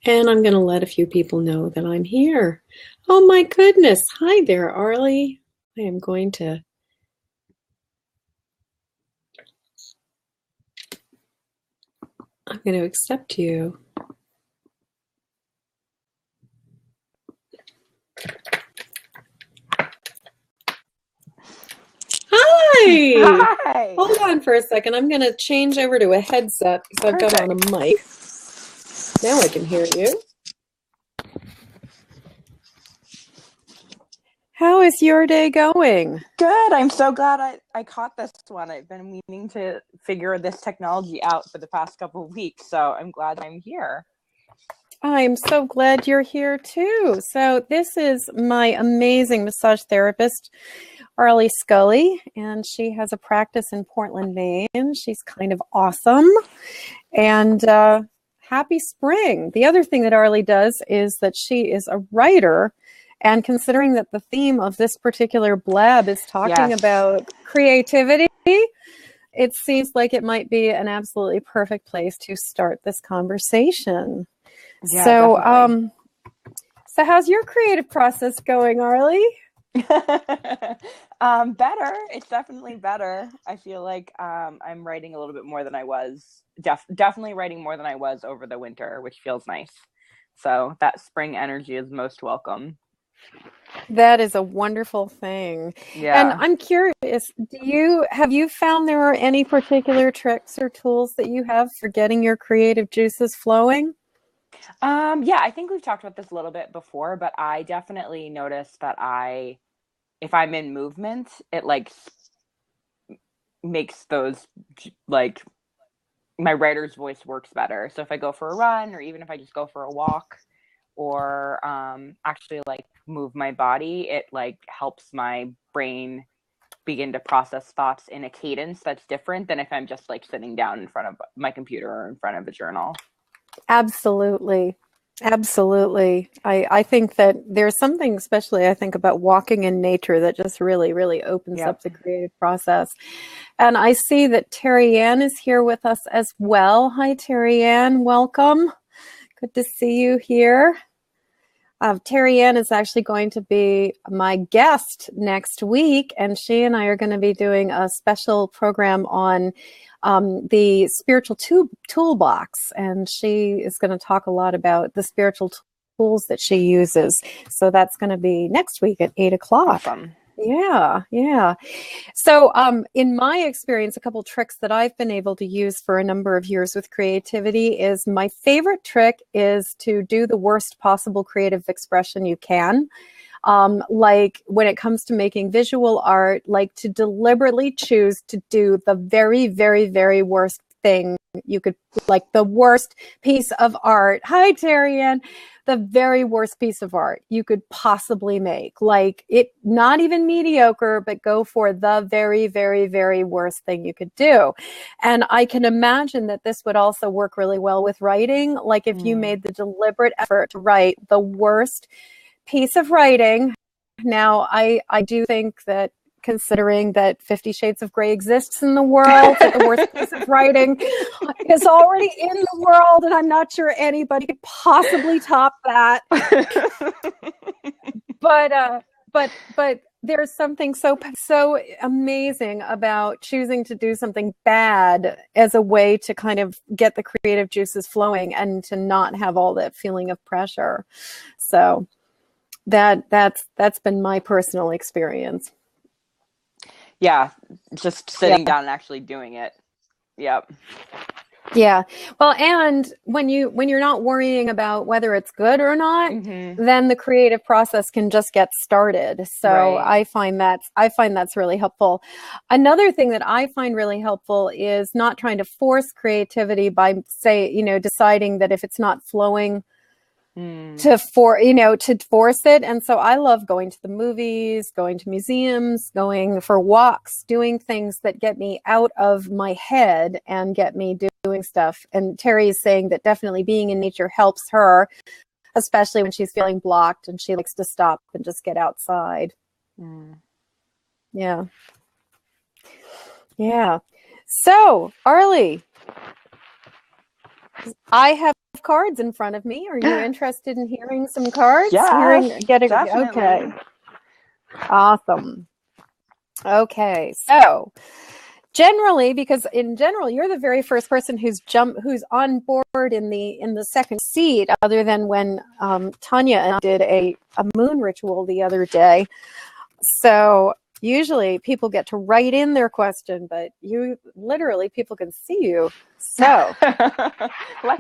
And I'm going to let a few people know that I'm here. Oh my goodness. Hi there, Arlie. I'm going to accept you. Hi. Hi. Hold on for a second. I'm going to change over to a headset because I've got on a mic. Now I can hear you. How is your day going? Good. I'm so glad I caught this one. I've been meaning to figure this technology out for the past couple of weeks, so I'm glad I'm here. I'm so glad you're here too. So this is my amazing massage therapist, Arlie Scully, and she has a practice in Portland, Maine. She's kind of awesome. And happy spring. The other thing that Arlie does is that she is a writer. And considering that the theme of this particular blab is talking about creativity, it seems like it might be an absolutely perfect place to start this conversation. Yeah, so how's your creative process going, Arlie? Better. It's definitely better. I feel like I'm writing a little bit more than I was. Definitely writing more than I was over the winter, which feels nice. So that spring energy is most welcome. That is a wonderful thing. Yeah. And I'm curious, have you found there are any particular tricks or tools that you have for getting your creative juices flowing? Yeah, I think we've talked about this a little bit before, but I definitely notice that if I'm in movement, it makes those my writer's voice works better. So if I go for a run, or even if I just go for a walk, or actually move my body, it helps my brain begin to process thoughts in a cadence that's different than if I'm just sitting down in front of my computer or in front of a journal. Absolutely. Absolutely. I think that there's something, especially I think about walking in nature, that just really, really opens up the creative process. And I see that Terry Ann is here with us as well. Hi, Terry Ann. Welcome. Good to see you here. Terry Ann is actually going to be my guest next week, and she and I are going to be doing a special program on the spiritual toolbox, and she is going to talk a lot about the spiritual tools that she uses. So that's going to be next week at 8 o'clock. Awesome. Yeah. So in my experience, a couple tricks that I've been able to use for a number of years with creativity is my favorite trick is to do the worst possible creative expression you can. Like when it comes to making visual art, like to deliberately choose to do the very, very, very worst thing you could, like the worst piece of art. Hi, Terry Ann. The very worst piece of art you could possibly make. Like it, not even mediocre, but go for the very, very, very worst thing you could do. And I can imagine that this would also work really well with writing. Like if you made the deliberate effort to write the worst piece of writing. Now, I do think that considering that 50 Shades of Grey exists in the world, that the worst piece of writing is already in the world, and I'm not sure anybody could possibly top that. But there's something so amazing about choosing to do something bad as a way to kind of get the creative juices flowing and to not have all that feeling of pressure. So that's been my personal experience. Yeah, just sitting down and actually doing it. Yep. Yeah. Well, and when you're not worrying about whether it's good or not, then the creative process can just get started. So I find that's really helpful. Another thing that I find really helpful is not trying to force creativity by deciding that if it's not flowing to force it. And so I love going to the movies, going to museums, going for walks, doing things that get me out of my head and get me doing stuff. And Terry is saying that definitely being in nature helps her, especially when she's feeling blocked and she likes to stop and just get outside. Yeah. So, Arlie, I have cards in front of me. Are you interested in hearing some cards? Yes, definitely. Okay. Awesome. Okay, so generally, because in general, you're the very first person who's on board in the second seat, other than when Tanya and I did a moon ritual the other day. So usually people get to write in their question, but people can see you. So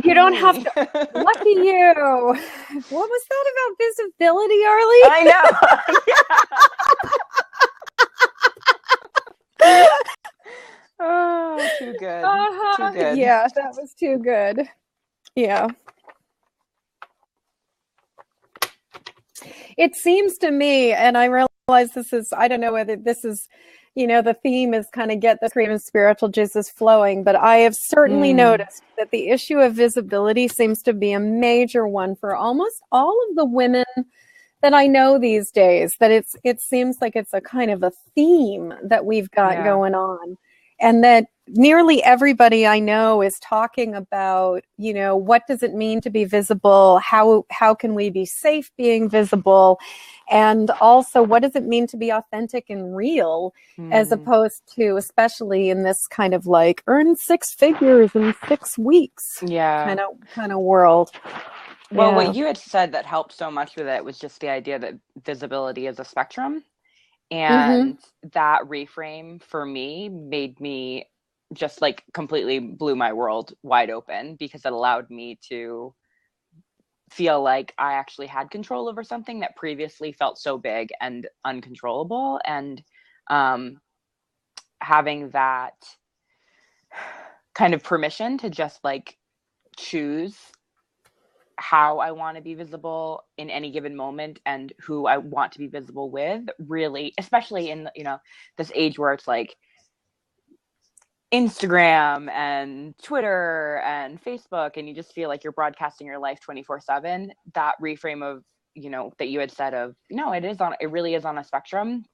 you don't have to. Lucky you. What was that about visibility, Arlie? I know. Oh, too good. Too good. Yeah, that was too good. Yeah. It seems to me, and I realize this is, I don't know whether this is, the theme is kind of get the creative spiritual juices flowing, but I have certainly noticed that the issue of visibility seems to be a major one for almost all of the women that I know these days, that it seems like it's a kind of a theme that we've got going on. And that nearly everybody I know is talking about, what does it mean to be visible? How can we be safe being visible? And also, what does it mean to be authentic and real, as opposed to, especially in this kind of like earn 6 figures in 6 weeks kind of world. Well, what you had said that helped so much with it was just the idea that visibility is a spectrum. And that reframe for me made me just like completely blew my world wide open, because it allowed me to feel like I actually had control over something that previously felt so big and uncontrollable. And having that kind of permission to just like choose how I want to be visible in any given moment and who I want to be visible with, really, especially in, this age where it's like Instagram and Twitter and Facebook, and you just feel like you're broadcasting your life 24/7. That reframe of, that you had said of, it really is on a spectrum,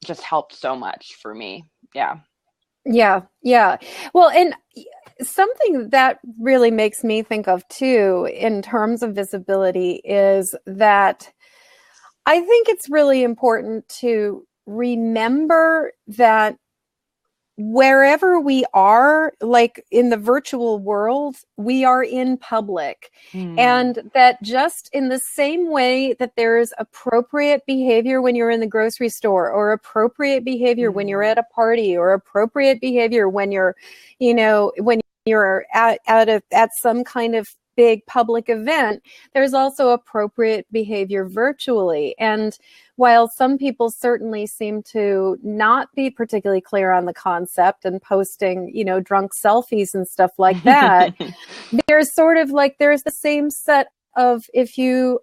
just helped so much for me. Yeah. Yeah. Well, and something that really makes me think of too, in terms of visibility, is that I think it's really important to remember that wherever we are, like in the virtual world, we are in public. And that just in the same way that there's appropriate behavior when you're in the grocery store, or appropriate behavior when you're at a party, or appropriate behavior when you're, when you're at some kind of big public event, there's also appropriate behavior virtually. And while some people certainly seem to not be particularly clear on the concept and posting, drunk selfies and stuff like that, there's sort of like, there's the same set of, if you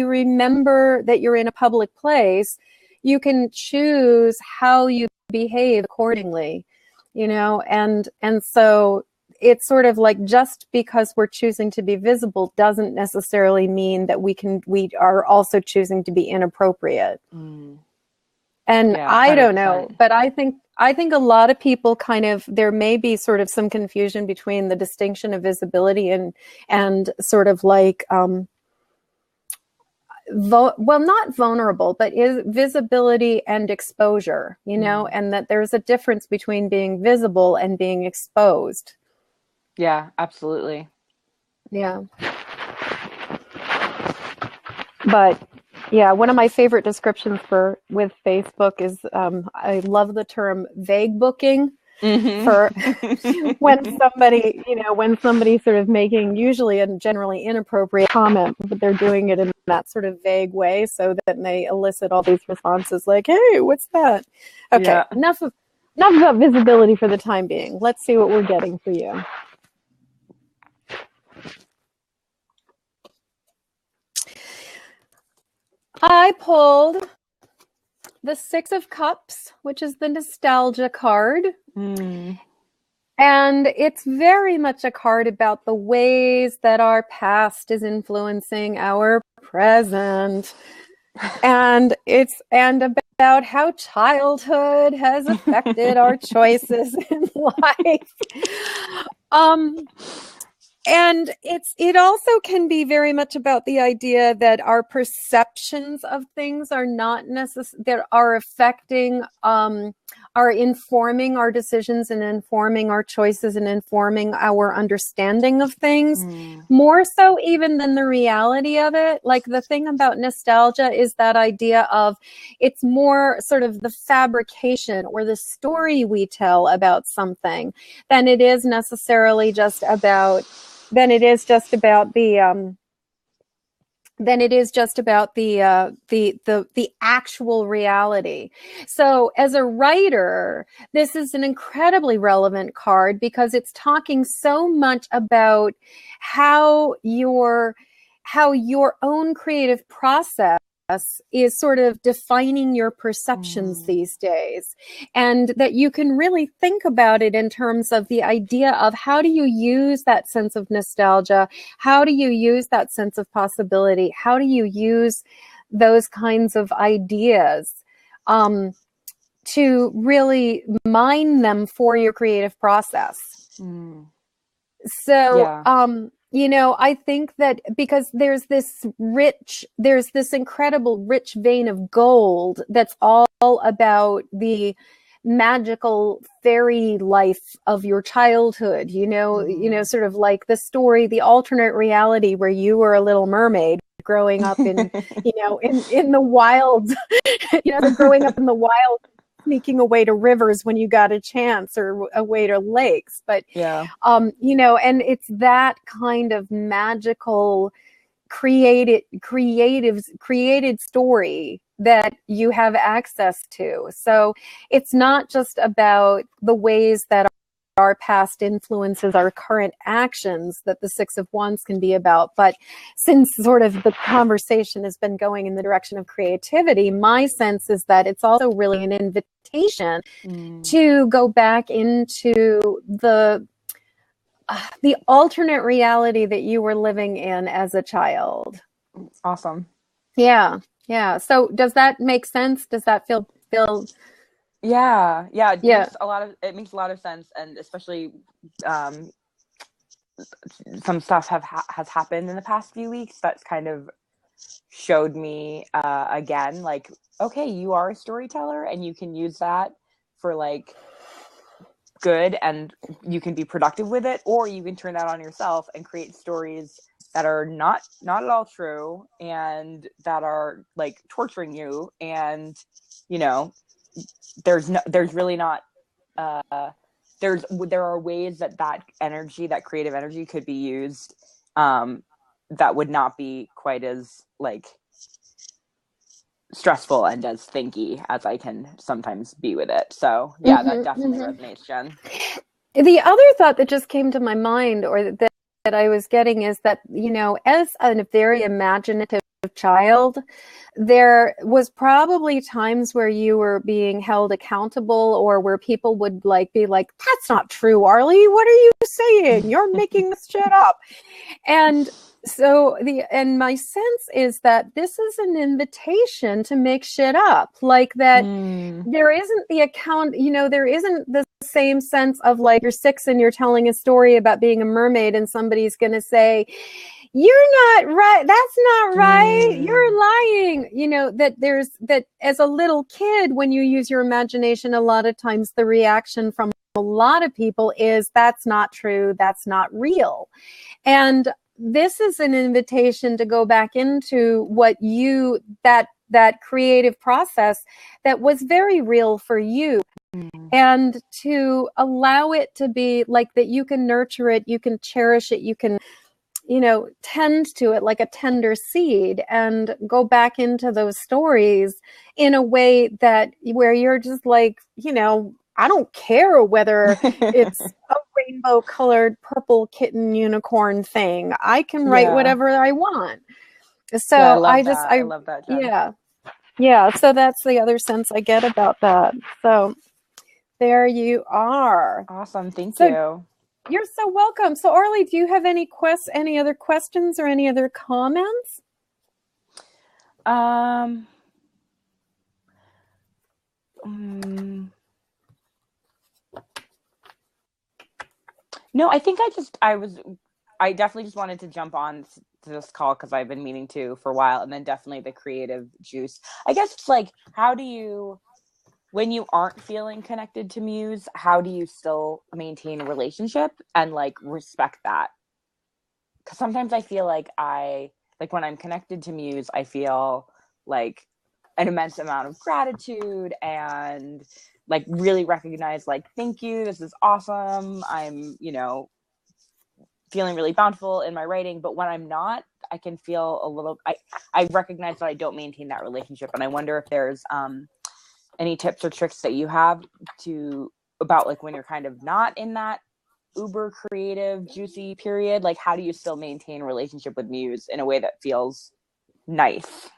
remember that you're in a public place, you can choose how you behave accordingly, and so it's sort of like, just because we're choosing to be visible doesn't necessarily mean that we are also choosing to be inappropriate. And I don't know, but I think a lot of people there may be sort of some confusion between the distinction of visibility and sort of like, not vulnerable, but is visibility and exposure, and that there's a difference between being visible and being exposed. Yeah, absolutely. Yeah. But yeah, one of my favorite descriptions with Facebook is, I love the term vague booking for when somebody sort of making usually a generally inappropriate comment, but they're doing it in that sort of vague way, so that they elicit all these responses like, "Hey, what's that?" Okay, enough about visibility for the time being. Let's see what we're getting for you. I pulled the 6 of Cups, which is the nostalgia card. And it's very much a card about the ways that our past is influencing our present. And about how childhood has affected our choices in life. And it also can be very much about the idea that our perceptions of things are not necessary, that are affecting, are informing our decisions and informing our choices and informing our understanding of things, more so even than the reality of it. Like, the thing about nostalgia is that idea of, it's more sort of the fabrication or the story we tell about something than it is necessarily just about the actual reality. So as a writer, this is an incredibly relevant card because it's talking so much about how your own creative process is sort of defining your perceptions these days, and that you can really think about it in terms of the idea of, how do you use that sense of nostalgia? How do you use that sense of possibility? How do you use those kinds of ideas to really mine them for your creative process? So, I think that because there's this incredible rich vein of gold that's all about the magical fairy life of your childhood, sort of like the story, the alternate reality where you were a little mermaid growing up in, in the wild, growing up in the wild, sneaking away to rivers when you got a chance, or away to lakes. But, and it's that kind of magical, created story that you have access to. So it's not just about the ways that our past influences our current actions that the Six of Wands can be about. But since sort of the conversation has been going in the direction of creativity, my sense is that it's also really an invitation to go back into the alternate reality that you were living in as a child. Awesome. Yeah. So does that make sense? Does that feel Yeah. It makes a lot of sense, and especially some stuff has happened in the past few weeks that's kind of showed me again, like, okay, you are a storyteller and you can use that for like good, and you can be productive with it, or you can turn that on yourself and create stories that are not at all true, and that are like torturing you. And there are ways that energy, that creative energy, could be used that would not be quite as like stressful and as thinky as I can sometimes be with it. So that definitely resonates, Jen. The other thought that just came to my mind, or that I was getting, is that, as a very imaginative child, there was probably times where you were being held accountable, or where people would be like, that's not true, Arlie. What are you saying? You're making this shit up. And so my sense is that this is an invitation to make shit up, like that. There isn't the account, there isn't the same sense of like, you're 6 and you're telling a story about being a mermaid, and somebody's going to say, you're not right. That's not right. You're lying. That as a little kid, when you use your imagination, a lot of times the reaction from a lot of people is, that's not true. That's not real. And this is an invitation to go back into that creative process that was very real for you, and to allow it to be like that. You can nurture it, you can cherish it, you can tend to it like a tender seed, and go back into those stories in a way where you're just like, I don't care whether it's a rainbow colored purple kitten unicorn thing. I can write whatever I want. So I love that, Jen. Yeah. So that's the other sense I get about that. So there you are. Awesome. Thank you. You're so welcome. So Arlie, do you have any other questions or any other comments? No, I think I was I definitely just wanted to jump on to this call because I've been meaning to for a while, and then definitely the creative juice. I guess it's like, how do you, when you aren't feeling connected to muse, how do you still maintain a relationship and like respect that? Because sometimes I feel like when I'm connected to muse, I feel like an immense amount of gratitude and like really recognize like, thank you, this is awesome. I'm, feeling really bountiful in my writing. But when I'm not, I can feel a little, I recognize that I don't maintain that relationship. And I wonder if there's any tips or tricks that you have about like when you're kind of not in that uber creative, juicy period, like how do you still maintain a relationship with muse in a way that feels nice?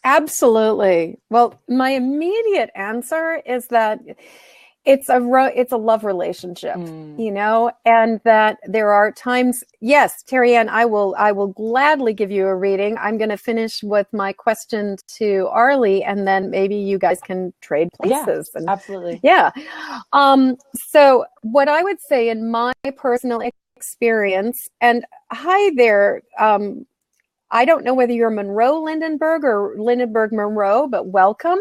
Absolutely. Well, my immediate answer is that it's a love relationship, and that there are times. Yes, Terry Ann, I will gladly give you a reading. I'm going to finish with my question to Arlie, and then maybe you guys can trade places. Yeah, absolutely. Yeah. So what I would say in my personal experience, and hi there, I don't know whether you're Monroe Lindenberg or Lindenberg Monroe, but welcome.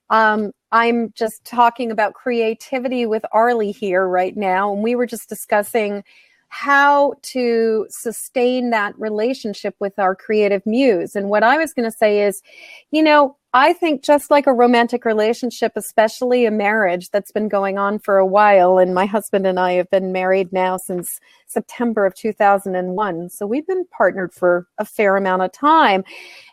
I'm just talking about creativity with Arlie here right now. And we were just discussing how to sustain that relationship with our creative muse. And what I was going to say is, I think just like a romantic relationship, especially a marriage that's been going on for a while, and my husband and I have been married now since September of 2001. So we've been partnered for a fair amount of time.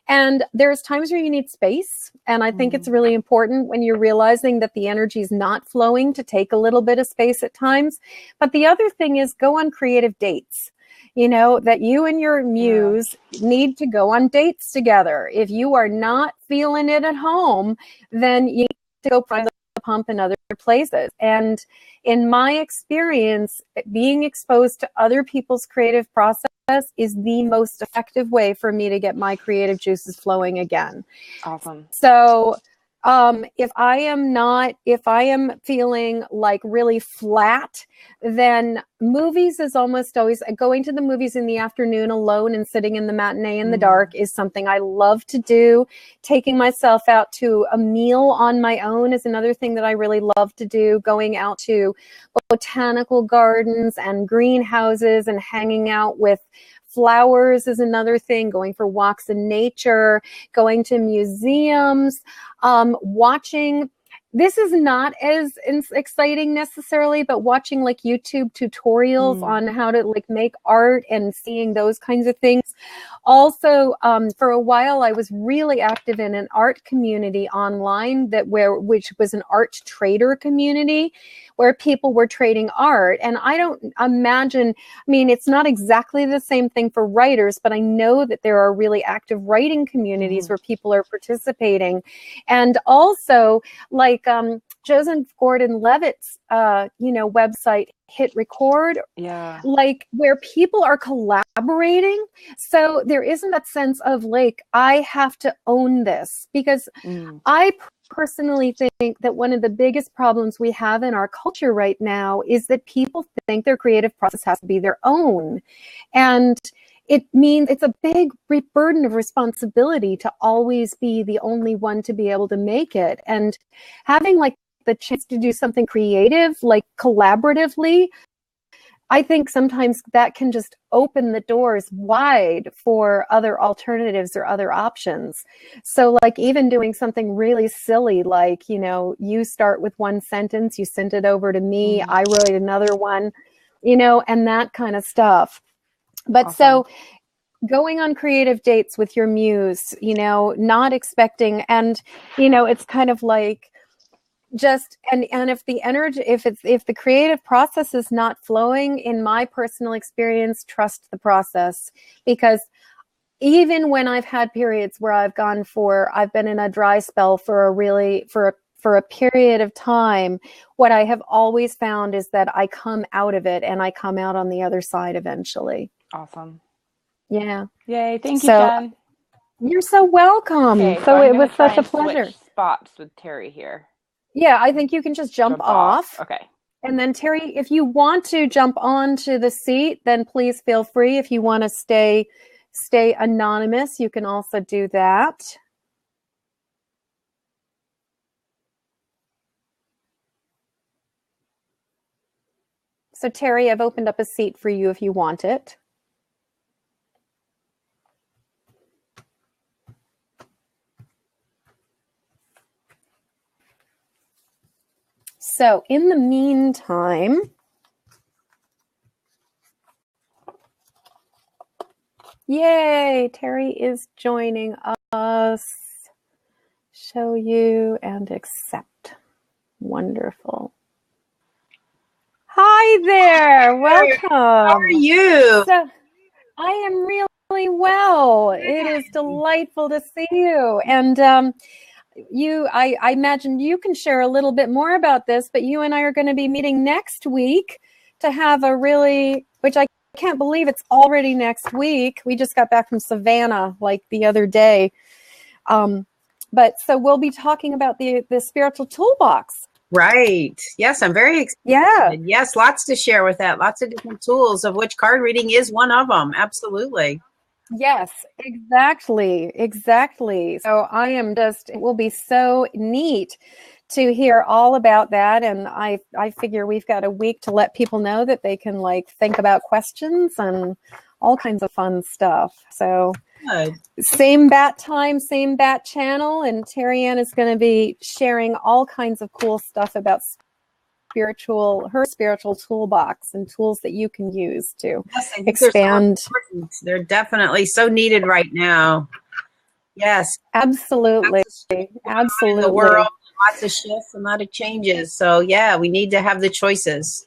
And there's times where you need space. And I think it's really important when you're realizing that the energy is not flowing to take a little bit of space at times. But the other thing is go on creative dates. That you and your muse need to go on dates together. If you are not feeling it at home, then you need to go prime the pump in other places. And in my experience, being exposed to other people's creative process is the most effective way for me to get my creative juices flowing again. Awesome. So if I am feeling like really flat, then movies is almost always going to the movies in the afternoon alone and sitting in the matinee in the dark is something I love to do. Taking myself out to a meal on my own is another thing that I really love to do. Going out to botanical gardens and greenhouses and hanging out with flowers is another thing. Going for walks in nature, going to museums, watching. This is not as exciting necessarily, but watching like YouTube tutorials on how to like make art and seeing those kinds of things. Also, for a while, I was really active in an art community online which was an art trader community where people were trading art. And I don't imagine, it's not exactly the same thing for writers, but I know that there are really active writing communities where people are participating. And also like Joseph Gordon-Levitt's, website, Hit Record, like where people are collaborating. So there isn't that sense of like, I have to own this, because I personally think that one of the biggest problems we have in our culture right now is that people think their creative process has to be their own. And it means it's a big burden of responsibility to always be the only one to be able to make it. And having like the chance to do something creative, like collaboratively, I think sometimes that can just open the doors wide for other alternatives or other options. So like even doing something really silly, like, you start with one sentence, you send it over to me, I wrote another one, and that kind of stuff. But awesome. So going on creative dates with your muse, not expecting, and, it's kind of like, just and if the energy, if the creative process is not flowing, in my personal experience, trust the process. Because even when I've had periods where I've been in a dry spell for a period of time, what I have always found is that I come out of it and I come out on the other side eventually. Awesome. Yeah. Yay. Thank you, Jen. You're so welcome. Okay, so it was such a pleasure. Switch spots with Terry here. Yeah, I think you can just jump off. Okay. And then Terry, if you want to jump onto the seat, then please feel free. If you want to stay anonymous, you can also do that. So Terry, I've opened up a seat for you if you want it. So in the meantime, yay, Terry is joining us. Show you and accept. Wonderful. Hi there, welcome. How are you? So, I am really well. It is delightful to see you. And I imagine you can share a little bit more about this, but you and I are going to be meeting next week to have a really, which I can't believe it's already next week. We just got back from Savannah like the other day. But so we'll be talking about the spiritual toolbox. Right. Yes, I'm very excited. Yeah. Yes, lots to share with that. Lots of different tools, of which card reading is one of them. Absolutely. Yes, exactly. So it will be so neat to hear all about that. And I figure we've got a week to let people know that they can think about questions and all kinds of fun stuff. So good. Same bat time, same bat channel. And Terry Ann is going to be sharing all kinds of cool stuff about her spiritual toolbox and tools that you can use to expand. They're definitely so needed right now. Yes. Absolutely. Absolutely. In the world, lots of shifts and a lot of changes. So yeah, we need to have the choices.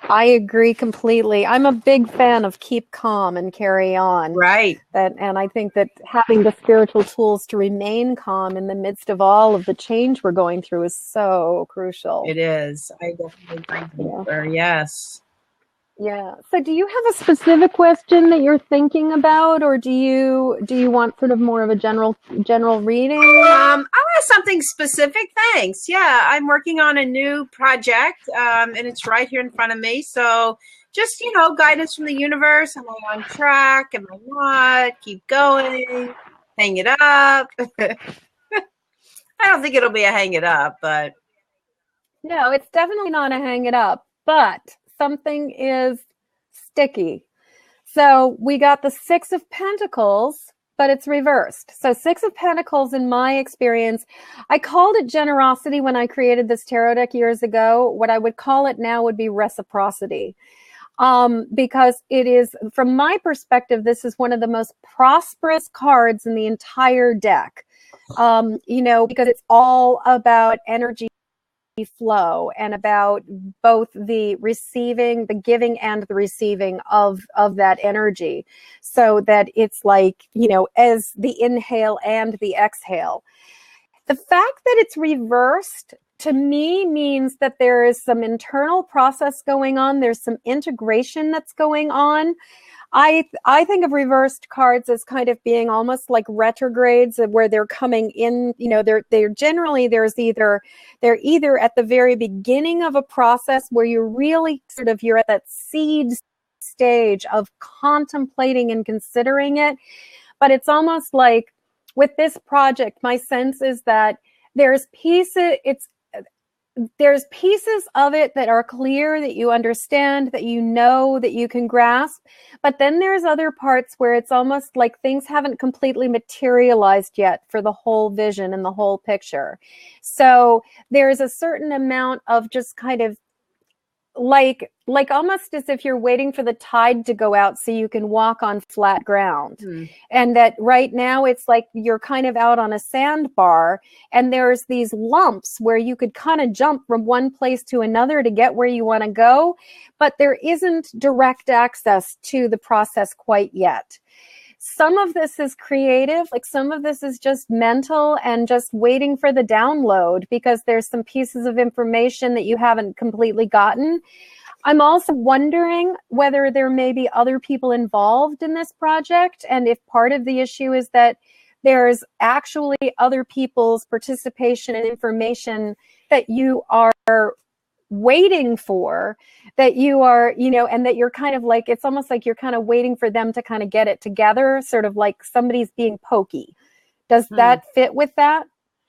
I agree completely. I'm a big fan of keep calm and carry on. Right. And I think that having the spiritual tools to remain calm in the midst of all of the change we're going through is so crucial. It is. I definitely agree with her. Yes. Yeah. So do you have a specific question that you're thinking about, or do you want sort of more of a general reading? I want something specific. Thanks. Yeah, I'm working on a new project, and it's right here in front of me. So just, guidance from the universe. Am I on track? Am I not? Keep going. Hang it up. I don't think it'll be a hang it up, but. No, it's definitely not a hang it up, but something is sticky. So we got the Six of Pentacles, but it's reversed. So Six of Pentacles, in my experience, I called it generosity when I created this tarot deck years ago. What I would call it now would be reciprocity. Because it is, from my perspective, this is one of the most prosperous cards in the entire deck. Because it's all about energy flow and about both the giving and the receiving of that energy, so that it's as the inhale and the exhale. The fact that it's reversed to me means that there is some internal process going on. There's some integration that's going on. I think of reversed cards as kind of being almost like retrogrades, where they're coming in, they're generally, they're either at the very beginning of a process where you're really you're at that seed stage of contemplating and considering it. But it's almost like with this project, my sense is that there's pieces of it that are clear, that you understand, that that you can grasp. But then there's other parts where it's almost like things haven't completely materialized yet for the whole vision and the whole picture. So there's a certain amount of just kind of like almost as if you're waiting for the tide to go out so you can walk on flat ground. And that right now it's like you're kind of out on a sandbar, and there's these lumps where you could kind of jump from one place to another to get where you want to go, but there isn't direct access to the process quite yet. Some of this is creative, some of this is just mental and just waiting for the download, because there's some pieces of information that you haven't completely gotten. I'm also wondering whether there may be other people involved in this project, and if part of the issue is that there's actually other people's participation and information that you are waiting for, that you are, and that you're kind of like, it's almost like you're kind of waiting for them to kind of get it together, sort of like somebody's being pokey. Does that fit with that?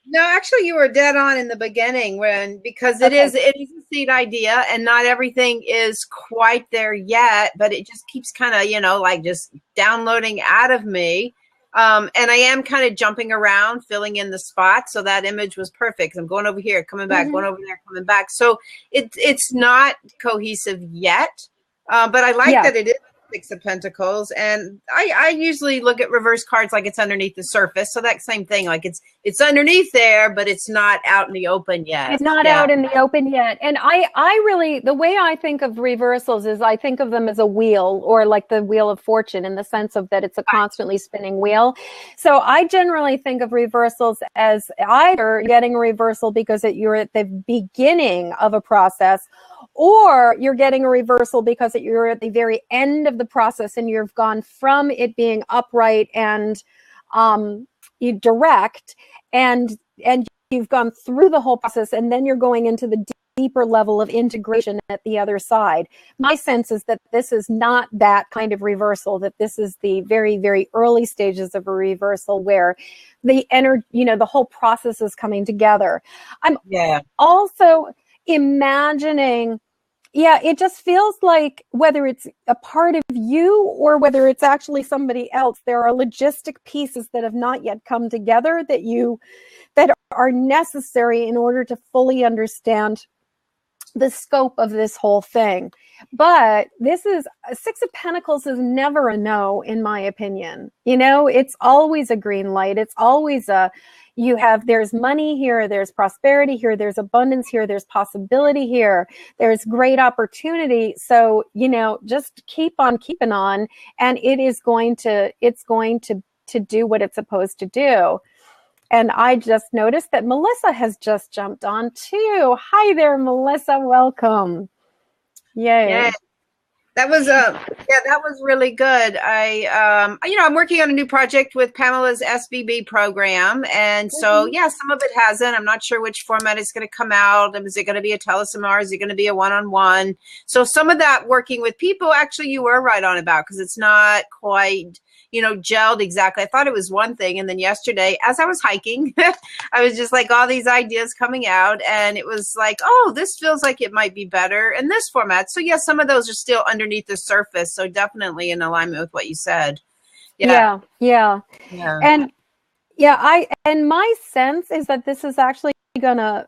No, actually, you were dead on in the beginning because it is a seed idea, and not everything is quite there yet, but it just keeps kind of, like just downloading out of me. And I am kind of jumping around, filling in the spots. So that image was perfect. I'm going over here, coming back, going over there, coming back. So it's not cohesive yet, but I like that it is Six of Pentacles, and I usually look at reverse cards like it's underneath the surface. So that same thing, like it's underneath there, but it's not out in the open yet. It's not out in the open yet. And I really, the way I think of reversals is I think of them as a wheel, or like the wheel of fortune, in the sense of that it's a constantly spinning wheel. So I generally think of reversals as either getting a reversal because you're at the beginning of a process, or you're getting a reversal because you're at the very end of the process and you've gone from it being upright and you direct and you've gone through the whole process, and then you're going into the deeper level of integration at the other side. My sense is that this is not that kind of reversal, that this is the very, very early stages of a reversal where the the whole process is coming together. I'm also imagining, it just feels like whether it's a part of you or whether it's actually somebody else, there are logistic pieces that have not yet come together that are necessary in order to fully understand the scope of this whole thing. But Six of Pentacles is never a no, in my opinion. It's always a green light. It's always there's money here, there's prosperity here, there's abundance here, there's possibility here, there's great opportunity. So, just keep on keeping on, and it's going to do what it's supposed to do. And I just noticed that Melissa has just jumped on too. Hi there, Melissa. Welcome. Yay. Yeah. That was really good. I'm working on a new project with Pamela's SBB program. And so, some of it hasn't. I'm not sure which format it's going to come out. Is it going to be a teleseminar? Is it going to be a one-on-one? So some of that working with people, actually, you were right on about, because it's not quite, gelled exactly. I thought it was one thing. And then yesterday, as I was hiking, I was just like all these ideas coming out, and it was like, oh, this feels like it might be better in this format. So some of those are still underneath the surface. So definitely in alignment with what you said. Yeah. And my sense is that this is actually gonna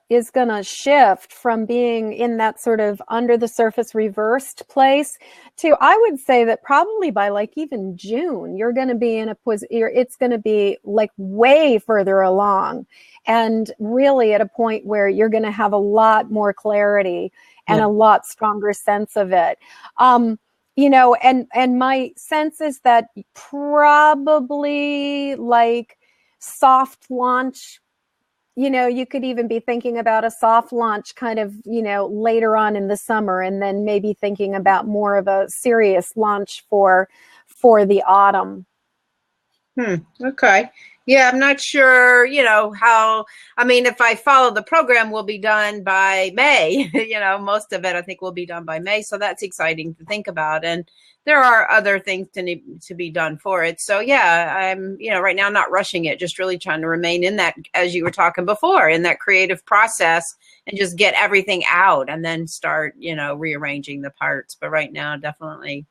shift from being in that sort of under the surface reversed place to, I would say that probably by like even June, you're going to be it's going to be like way further along, and really at a point where you're going to have a lot more clarity and a lot stronger sense of it. And my sense is that probably like soft launch, you could even be thinking about a soft launch kind of, later on in the summer, and then maybe thinking about more of a serious launch for the autumn. Okay. Yeah, I'm not sure, if I follow the program, we'll be done by May. Most of it I think will be done by May. So that's exciting to think about. And there are other things to be done for it. So I'm, right now not rushing it, just really trying to remain in that, as you were talking before, in that creative process, and just get everything out and then start, rearranging the parts. But right now, definitely.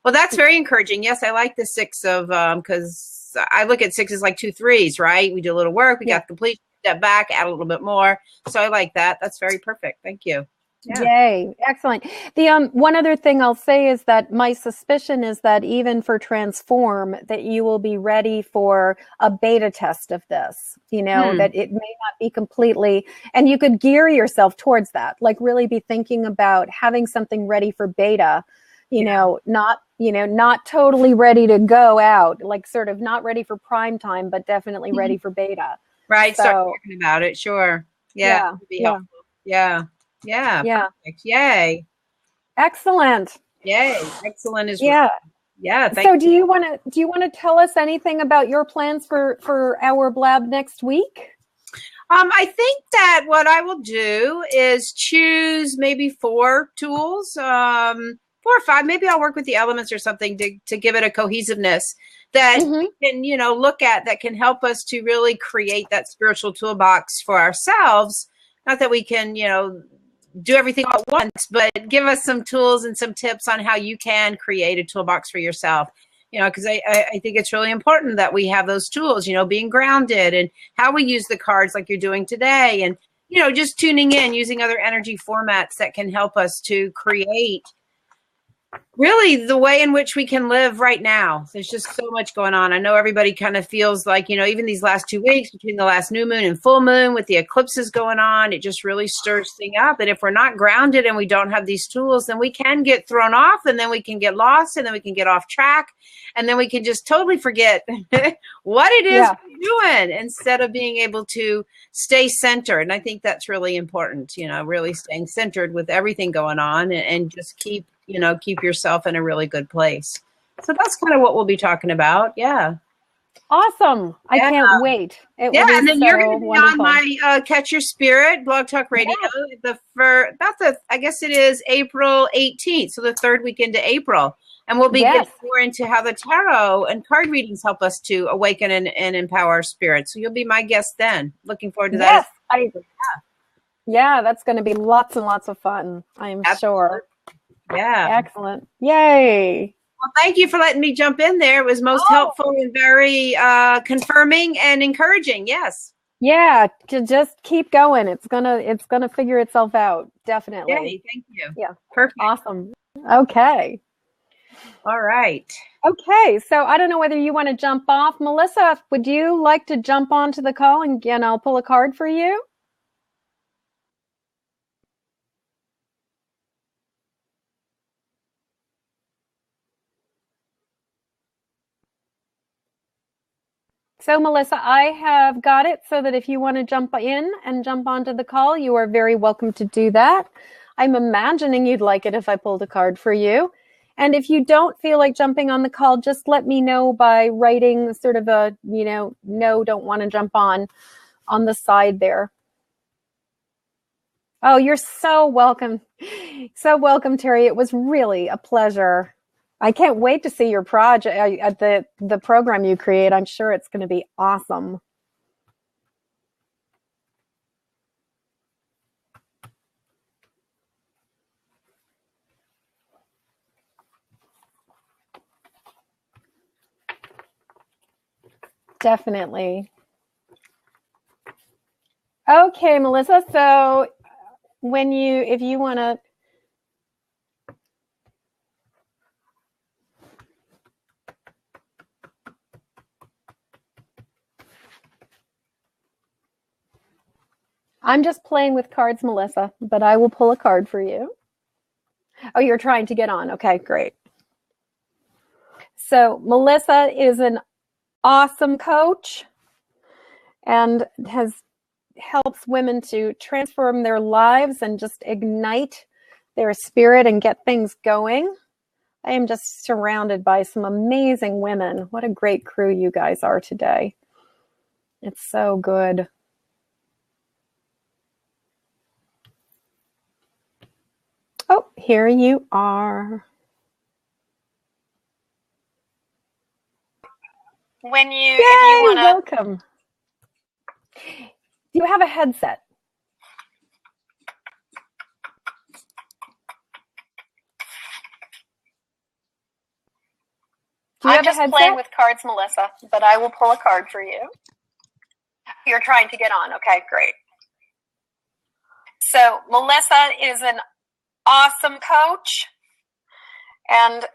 Well, that's very encouraging. Yes, I like the six of, because I look at sixes like 2 3s, right? We do a little work, we got the complete, step back, add a little bit more. So I like that. That's very perfect. Thank you. Yeah. Yay. Excellent. The one other thing I'll say is that my suspicion is that even for Transform, that you will be ready for a beta test of this, that it may not be completely, and you could gear yourself towards that, like really be thinking about having something ready for beta, not totally ready to go out, like sort of not ready for prime time, but definitely ready for beta. Right. So, start talking about it. Sure. Yeah. It'd be helpful. Yeah. Perfect. Yay. Excellent. Yay. Excellent is Yeah. So do you want to tell us anything about your plans for our blab next week? I think that what I will do is choose maybe 4 tools, 4 or 5. Maybe I'll work with the elements or something to give it a cohesiveness that we can, look at that can help us to really create that spiritual toolbox for ourselves. Not that we can, do everything all at once, but give us some tools and some tips on how you can create a toolbox for yourself. Because I think it's really important that we have those tools, being grounded and how we use the cards like you're doing today. And, just tuning in, using other energy formats that can help us to create really the way in which we can live right now. There's just so much going on. I know everybody kind of feels like, even these last 2 weeks between the last new moon and full moon with the eclipses going on, it just really stirs things up. And if we're not grounded and we don't have these tools, then we can get thrown off, and then we can get lost, and then we can get off track, and then we can just totally forget what it is we're doing instead of being able to stay centered. And I think that's really important, really staying centered with everything going on, and just keep yourself in a really good place. So that's kind of what we'll be talking about. Yeah. Awesome. I can't wait. It will be and then so you're going to be wonderful. on my Catch Your Spirit Blog Talk Radio. I guess it is April 18th. So the 3rd weekend to April. And we'll be getting more into how the tarot and card readings help us to awaken and empower our spirit. So you'll be my guest then. Looking forward to that. Yeah, that's going to be lots and lots of fun. I'm sure. Yeah. Excellent. Yay. Well, thank you for letting me jump in there. It was most helpful and very confirming and encouraging. Yes. Yeah, to just keep going. It's gonna figure itself out. Definitely. Yay, thank you. Yeah. Perfect. Awesome. Okay. All right. Okay. So I don't know whether you want to jump off. Melissa, would you like to jump onto the call and I'll pull a card for you? So, Melissa, I have got it so that if you want to jump in and jump onto the call, you are very welcome to do that. I'm imagining you'd like it if I pulled a card for you. And if you don't feel like jumping on the call, just let me know by writing sort of a, no, don't want to jump on the side there. Oh, you're so welcome. So welcome, Terry. It was really a pleasure. I can't wait to see your project at the program you create. I'm sure it's going to be awesome. Definitely. Okay, Melissa. So if you want to. I'm just playing with cards, Melissa, but I will pull a card for you. Oh, you're trying to get on. Okay, great. So Melissa is an awesome coach and helps women to transform their lives and just ignite their spirit and get things going. I am just surrounded by some amazing women. What a great crew you guys are today. It's so good. Oh, here you are. If you want to, welcome. Do you have a headset? I'm just playing with cards, Melissa, but I will pull a card for you. You're trying to get on. Okay, great. So Melissa is an awesome coach and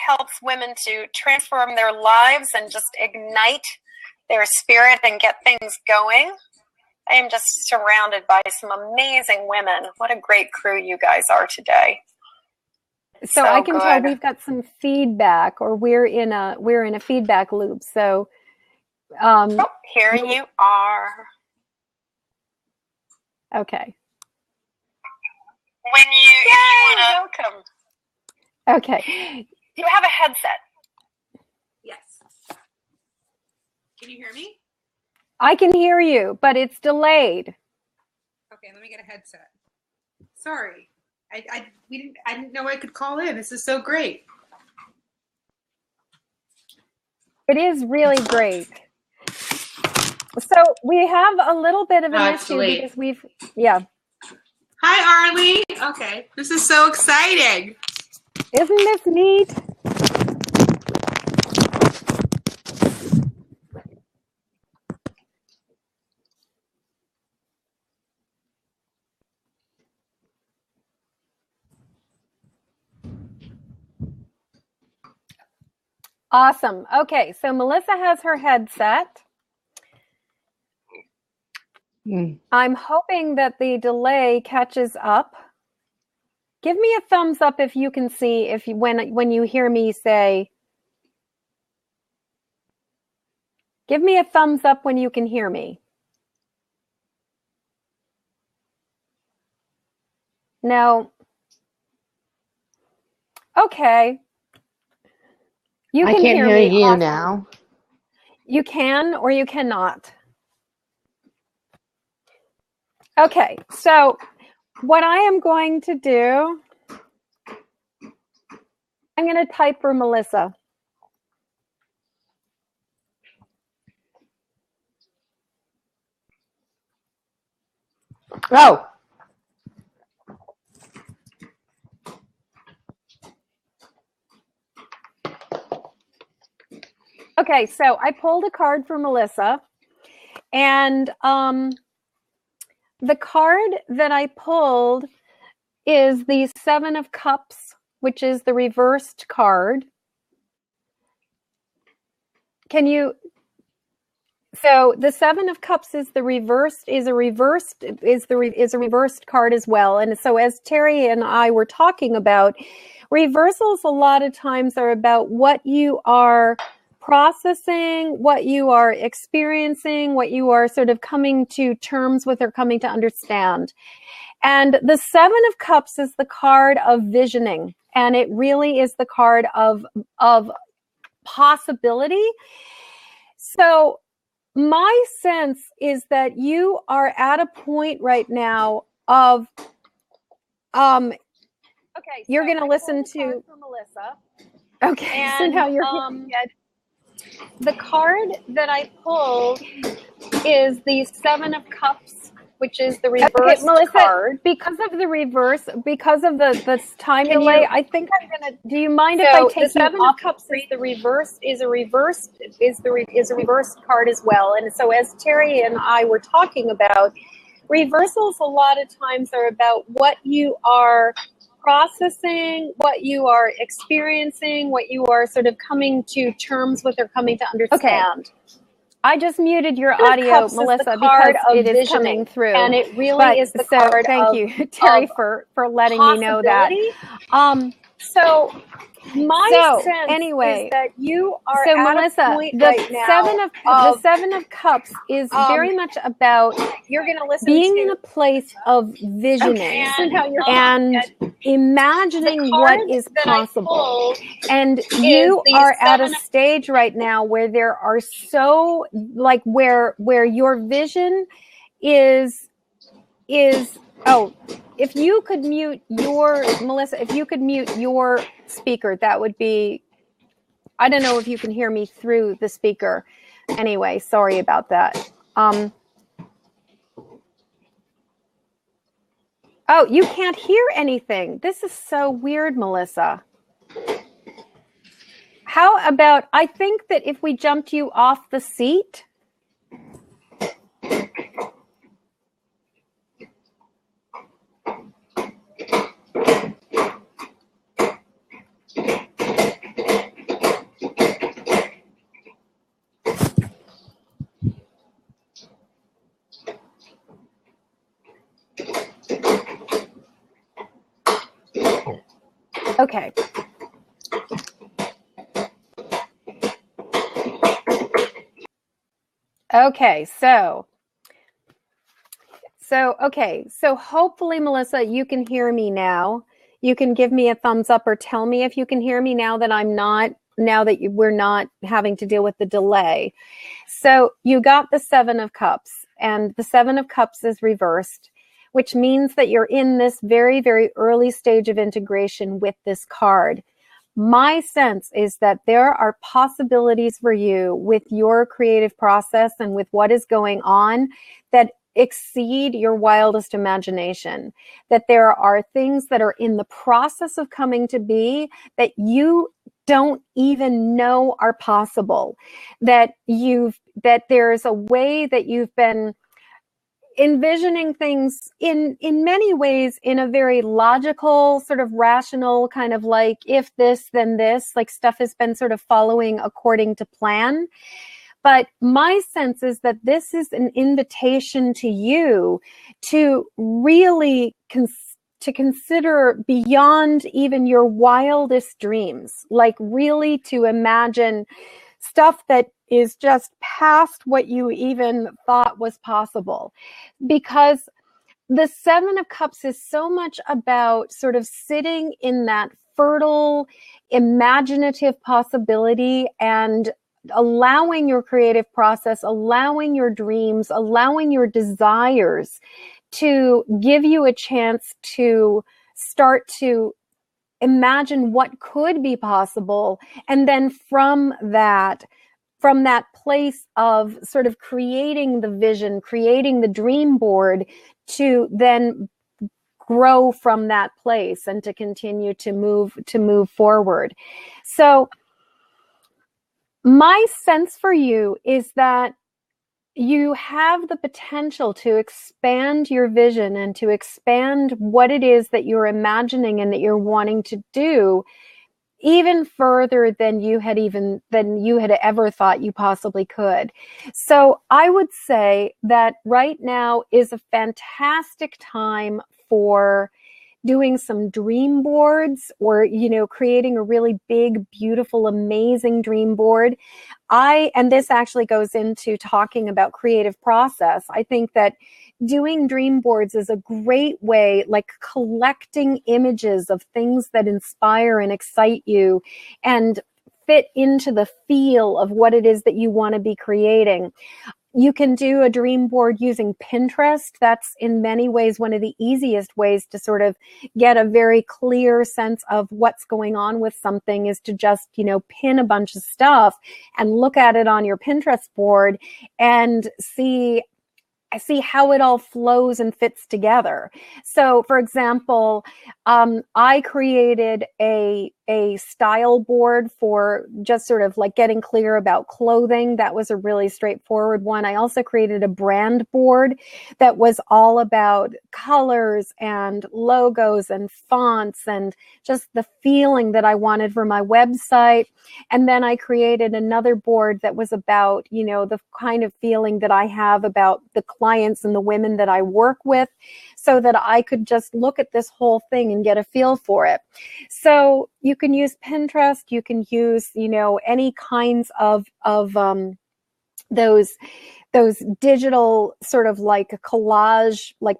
helps women to transform their lives and just ignite their spirit and get things going. I am just surrounded by some amazing women. What a great crew you guys are today. So I can tell we've got some feedback, or we're in a feedback loop. So here you are. Okay. If you want to, welcome. Okay. Do you have a headset? Yes. Can you hear me? I can hear you, but it's delayed. Okay, let me get a headset. Sorry, I didn't know I could call in. This is so great. It is really great. So we have a little bit of an issue because yeah. Hi, Arlie. Okay, this is so exciting. Isn't this neat? Awesome. Okay, so Melissa has her headset. I'm hoping that the delay catches up. Give me a thumbs up if you can see when you hear me say. Give me a thumbs up when you can hear me. No. Okay. You can hear me. you Awesome. now. You can or you cannot. Okay, so what I am going to do, I'm going to type for Melissa. Oh. Okay, so I pulled a card for Melissa, and the card that I pulled is the Seven of Cups, which is the reversed card. So the Seven of Cups is a reversed card as well. And so as Terry and I were talking about, reversals a lot of times are about what you are processing, what you are experiencing, what you are sort of coming to terms with or coming to understand. And the Seven of Cups is the card of visioning, and it really is the card of possibility. So my sense is that you are at a point right now of okay, you're going to listen to Melissa. Okay, and, so now you're the card that I pulled is the Seven of Cups, which is the reverse card. Because of the reverse, because of the time delay, I think I'm gonna. Do you mind if I take the Seven of Cups? Is the reversed card as well. And so as Terry and I were talking about, reversals a lot of times are about what you are processing, what you are experiencing, what you are sort of coming to terms with or coming to understand. Okay. I just muted your audio, Melissa, because it is coming through. And it really is the card thank you, Terry, for letting me know that. So my sense is that you are at Melissa, a point right now. The Seven of Cups is very much about you're going to listen being in a place of visioning and imagining what is possible. And you are at a stage right now where there are so like where your vision is if you could mute your Melissa, if you could mute your speaker, that would be, I don't know if you can hear me through the speaker. Anyway, sorry about that. Oh, you can't hear anything. This is so weird, Melissa. How about, I think that if we jumped you off the seat. Okay. Okay, so hopefully, Melissa, you can hear me now. You can give me a thumbs up or tell me if you can hear me now that I'm not now that we're not having to deal with the delay. So you got the 7 of Cups, and the 7 of Cups is reversed, which means that you're in this very, very early stage of integration with this card. My sense is that there are possibilities for you with your creative process and with what is going on that exceed your wildest imagination, that there are things that are in the process of coming to be that you don't even know are possible, that there's a way that you've been envisioning things in many ways in a very logical, sort of rational kind of like, if this, then this, like stuff has been sort of following according to plan. But my sense is that this is an invitation to you to really consider beyond even your wildest dreams, like really to imagine stuff that is just past what you even thought was possible. Because the 7 of Cups is so much about sort of sitting in that fertile, imaginative possibility and allowing your creative process, allowing your dreams, allowing your desires to give you a chance to start to imagine what could be possible. And then from that place of sort of creating the vision, creating the dream board, to then grow from that place and to continue to move forward. So my sense for you is that you have the potential to expand your vision and to expand what it is that you're imagining and that you're wanting to do even further than you had ever thought you possibly could. So I would say that right now is a fantastic time for doing some dream boards, or, creating a really big, beautiful, amazing dream board. And this actually goes into talking about creative process. I think that doing dream boards is a great way, like collecting images of things that inspire and excite you and fit into the feel of what it is that you want to be creating. You can do a dream board using Pinterest. That's in many ways one of the easiest ways to sort of get a very clear sense of what's going on with something, is to just, pin a bunch of stuff and look at it on your Pinterest board and see how it all flows and fits together. So, for example, I created a style board for just sort of like getting clear about clothing. That was a really straightforward one. I also created a brand board that was all about colors and logos and fonts and just the feeling that I wanted for my website. And then I created another board that was about, the kind of feeling that I have about the clients and the women that I work with, so that I could just look at this whole thing and get a feel for it. So you can use Pinterest, you can use, any kinds of those digital sort of like a collage, like,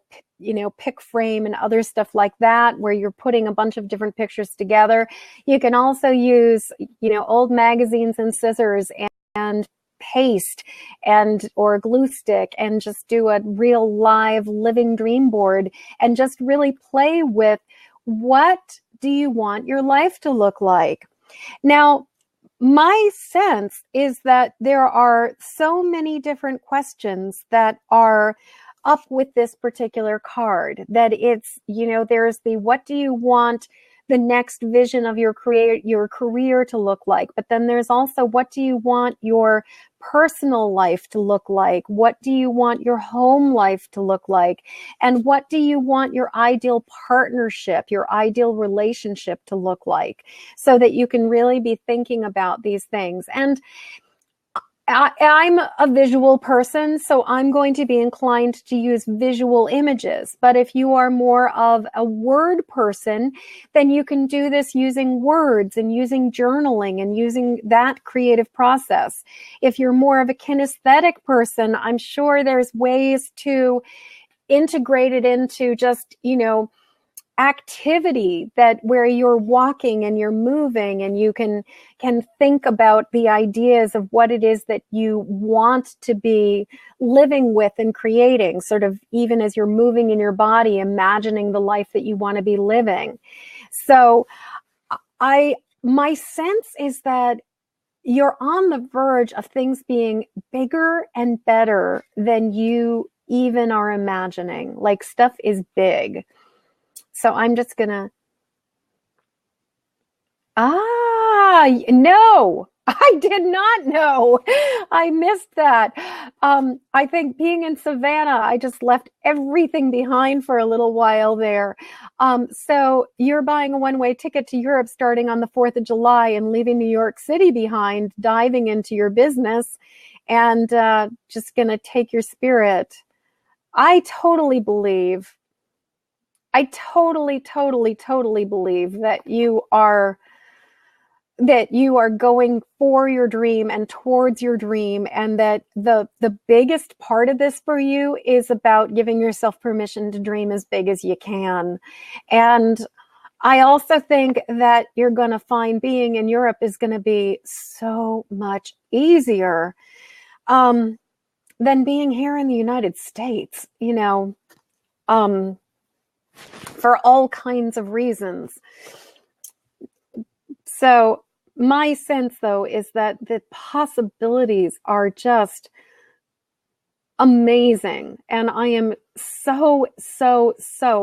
pic frame and other stuff like that, where you're putting a bunch of different pictures together. You can also use, old magazines and scissors and paste or a glue stick and just do a real live living dream board and just really play with, what do you want your life to look like? Now, my sense is that there are so many different questions that are up with this particular card, that it's, there's the, what do you want the next vision of your career to look like? But then there's also, what do you want your personal life to look like? What do you want your home life to look like? And what do you want your ideal partnership, your ideal relationship to look like? So that you can really be thinking about these things. And I'm a visual person, so I'm going to be inclined to use visual images. But if you are more of a word person, then you can do this using words and using journaling and using that creative process. If you're more of a kinesthetic person, I'm sure there's ways to integrate it into just, activity that where you're walking and you're moving and you can think about the ideas of what it is that you want to be living with and creating, sort of even as you're moving in your body, imagining the life that you want to be living. So my sense is that you're on the verge of things being bigger and better than you even are imagining. Like, stuff is big. So I'm just gonna, no, I did not know. I missed that. I think being in Savannah, I just left everything behind for a little while there. So you're buying a one-way ticket to Europe starting on the 4th of July and leaving New York City behind, diving into your business and just gonna take your spirit. I totally believe that you are going for your dream and towards your dream, and that the biggest part of this for you is about giving yourself permission to dream as big as you can. And I also think that you're going to find being in Europe is going to be so much easier than being here in the United States, for all kinds of reasons. So my sense, though, is that the possibilities are just amazing. And I am so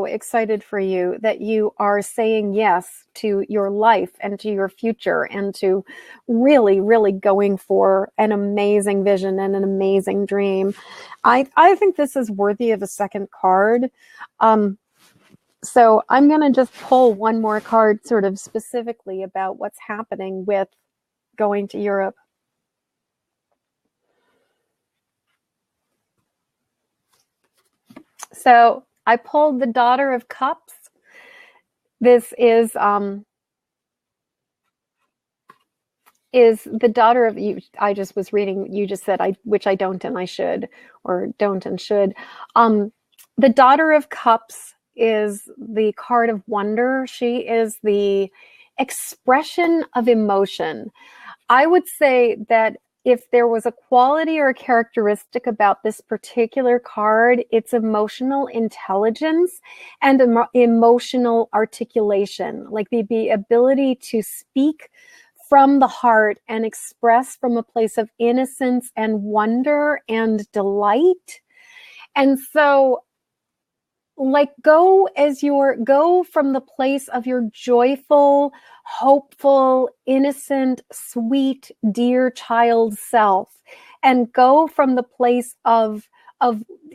excited for you that you are saying yes to your life and to your future and to really going for an amazing vision and an amazing dream. I think this is worthy of a second card. So I'm going to just pull one more card sort of specifically about what's happening with going to Europe. So I pulled the Daughter of Cups. This is the daughter of you. I just was reading, you just said which I don't and I should, or don't and should. The Daughter of Cups is the card of wonder. She is the expression of emotion. I would say that if there was a quality or a characteristic about this particular card, it's emotional intelligence and emotional articulation, like the ability to speak from the heart and express from a place of innocence and wonder and delight. And so, like, go from the place of your joyful, hopeful, innocent, sweet, dear child self, and go from the place of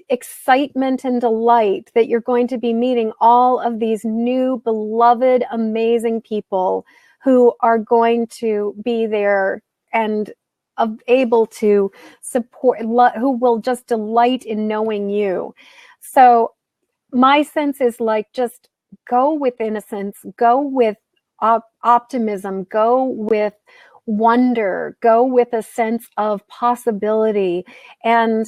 excitement and delight that you're going to be meeting all of these new, beloved, amazing people who are going to be there and able to support, who will just delight in knowing you. So my sense is, like, just go with innocence, go with optimism, go with wonder, go with a sense of possibility. And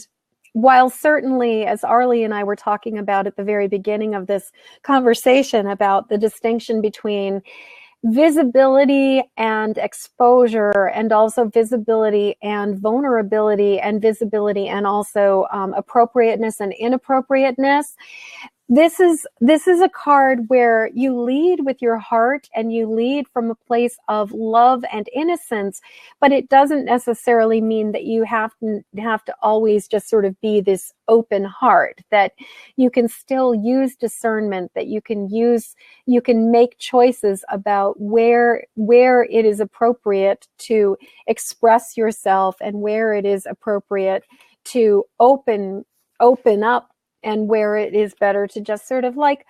while certainly, as Arlie and I were talking about at the very beginning of this conversation about the distinction between visibility and exposure, and also visibility and vulnerability, and visibility and also appropriateness and inappropriateness, this is a card where you lead with your heart and you lead from a place of love and innocence, but it doesn't necessarily mean that you have to always just sort of be this open heart, that you can still use discernment, that you can make choices about where it is appropriate to express yourself and where it is appropriate to open up, and where it is better to just sort of, like,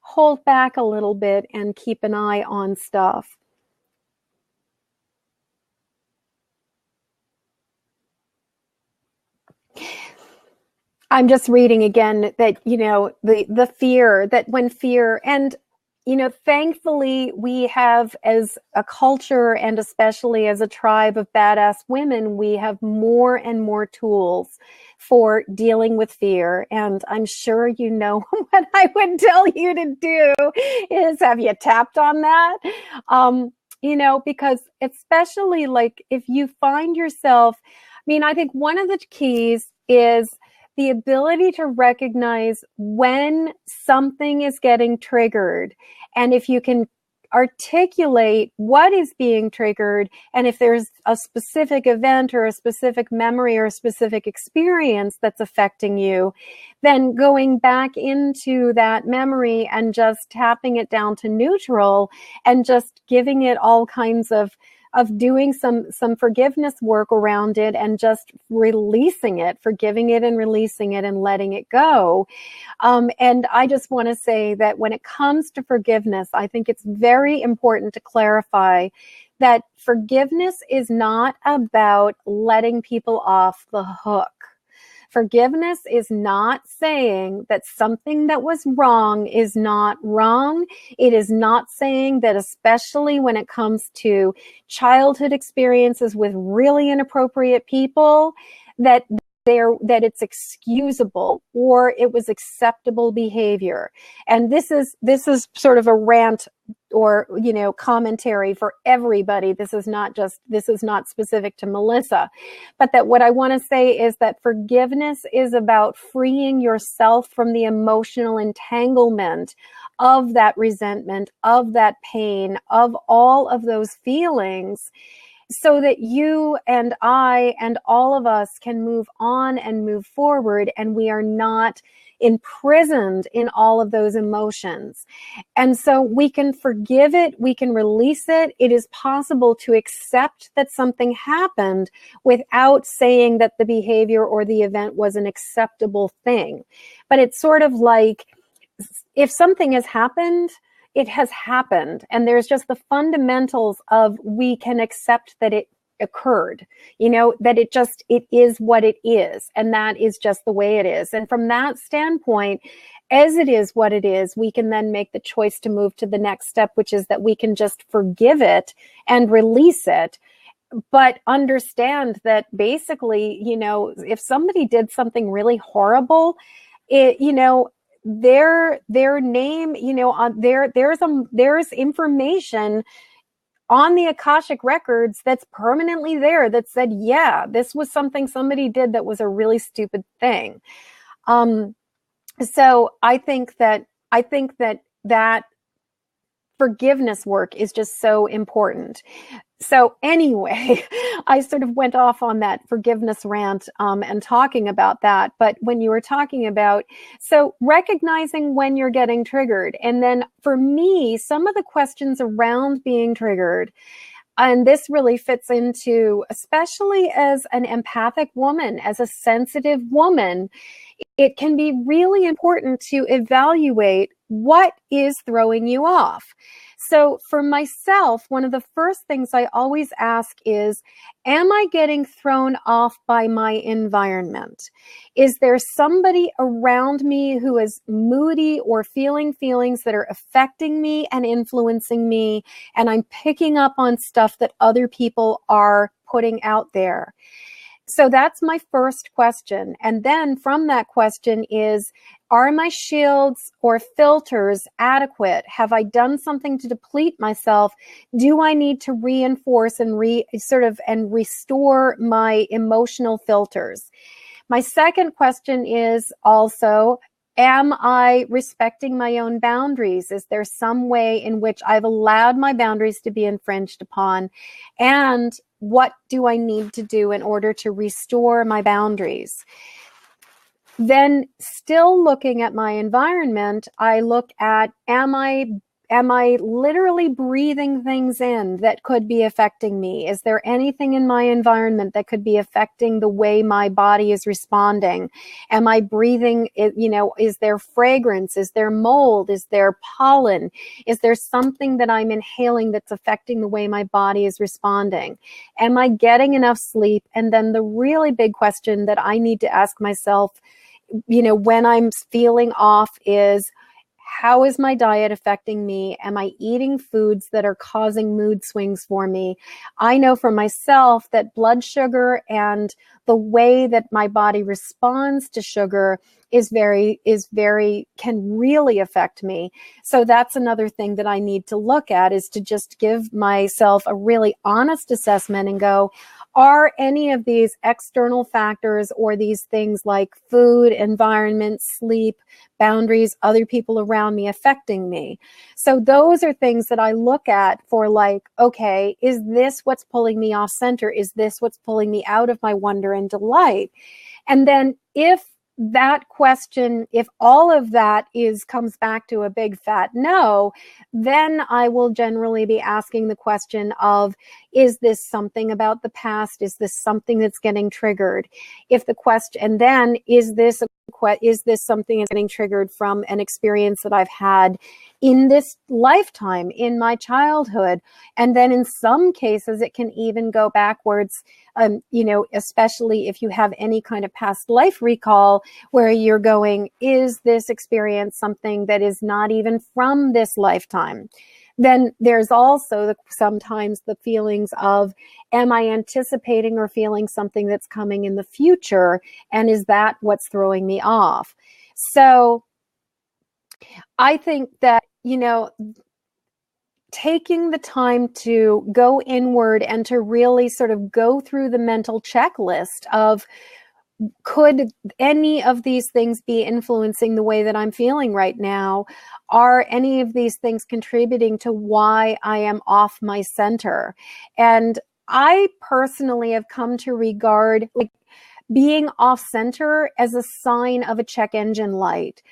hold back a little bit and keep an eye on stuff. I'm just reading again that, the fear, that when fear, and, thankfully we have, as a culture and especially as a tribe of badass women, we have more and more tools for dealing with fear. And I'm sure what I would tell you to do is, have you tapped on that? Because especially like if you find yourself, I think one of the keys is the ability to recognize when something is getting triggered. And if you can articulate what is being triggered, and if there's a specific event or a specific memory or a specific experience that's affecting you, then going back into that memory and just tapping it down to neutral and just giving it all kinds of doing some forgiveness work around it and just releasing it, forgiving it and releasing it and letting it go. And I just want to say that when it comes to forgiveness, I think it's very important to clarify that forgiveness is not about letting people off the hook. Forgiveness is not saying that something that was wrong is not wrong. It is not saying that, especially when it comes to childhood experiences with really inappropriate people, that it's excusable or it was acceptable behavior. And this is sort of a rant or, commentary for everybody. This is not specific to Melissa, but that what I want to say is that forgiveness is about freeing yourself from the emotional entanglement of that resentment, of that pain, of all of those feelings, so that you and I and all of us can move on and move forward, and we are not imprisoned in all of those emotions. And so we can forgive it, we can release it. It is possible to accept that something happened without saying that the behavior or the event was an acceptable thing. But it's sort of like, if something has happened, it has happened. And there's just the fundamentals of, we can accept that it occurred, that it is what it is. And that is just the way it is. And from that standpoint, as it is what it is, we can then make the choice to move to the next step, which is that we can just forgive it and release it. But understand that basically, if somebody did something really horrible, their name, there's information on the Akashic records that's permanently there that said, yeah, this was something somebody did that was a really stupid thing. So I think that forgiveness work is just so important. So anyway, I sort of went off on that forgiveness rant and talking about that. But when you were talking about, so recognizing when you're getting triggered. And then for me, some of the questions around being triggered, and this really fits into, especially as an empathic woman, as a sensitive woman, it can be really important to evaluate what is throwing you off. So for myself, one of the first things I always ask is, am I getting thrown off by my environment? Is there somebody around me who is moody or feeling feelings that are affecting me and influencing me, and I'm picking up on stuff that other people are putting out there? So that's my first question. And then from that question is, are my shields or filters adequate? Have I done something to deplete myself? Do I need to reinforce and restore my emotional filters? My second question is also, am I respecting my own boundaries? Is there some way in which I've allowed my boundaries to be infringed upon? And what do I need to do in order to restore my boundaries? Then, still looking at my environment, I look at, am I literally breathing things in that could be affecting me? Is there anything in my environment that could be affecting the way my body is responding? Am I breathing, is there fragrance? Is there mold? Is there pollen? Is there something that I'm inhaling that's affecting the way my body is responding? Am I getting enough sleep? And then the really big question that I need to ask myself, when I'm feeling off is, How is my diet affecting me? Am I eating foods that are causing mood swings for me? I know for myself that blood sugar and the way that my body responds to sugar can really affect me. So that's another thing that I need to look at, is to just give myself a really honest assessment and go, are any of these external factors or these things like food, environment, sleep, boundaries, other people around me affecting me? So those are things that I look at for, like, okay, is this what's pulling me off center? Is this what's pulling me out of my wonder and delight? And then if that question, if all of that comes back to a big fat no, then I will generally be asking the question of, is this something about the past? Is this something that's getting triggered? If the question, and then is this something that's getting triggered from an experience that I've had in this lifetime, in my childhood? And then in some cases, it can even go backwards, especially if you have any kind of past life recall, where you're going, is this experience something that is not even from this lifetime? Then there's also sometimes the feelings of, am I anticipating or feeling something that's coming in the future? And is that what's throwing me off? So I think that, taking the time to go inward and to really sort of go through the mental checklist of, could any of these things be influencing the way that I'm feeling right now? Are any of these things contributing to why I am off my center? And I personally have come to regard, like, being off center as a sign of a check engine light.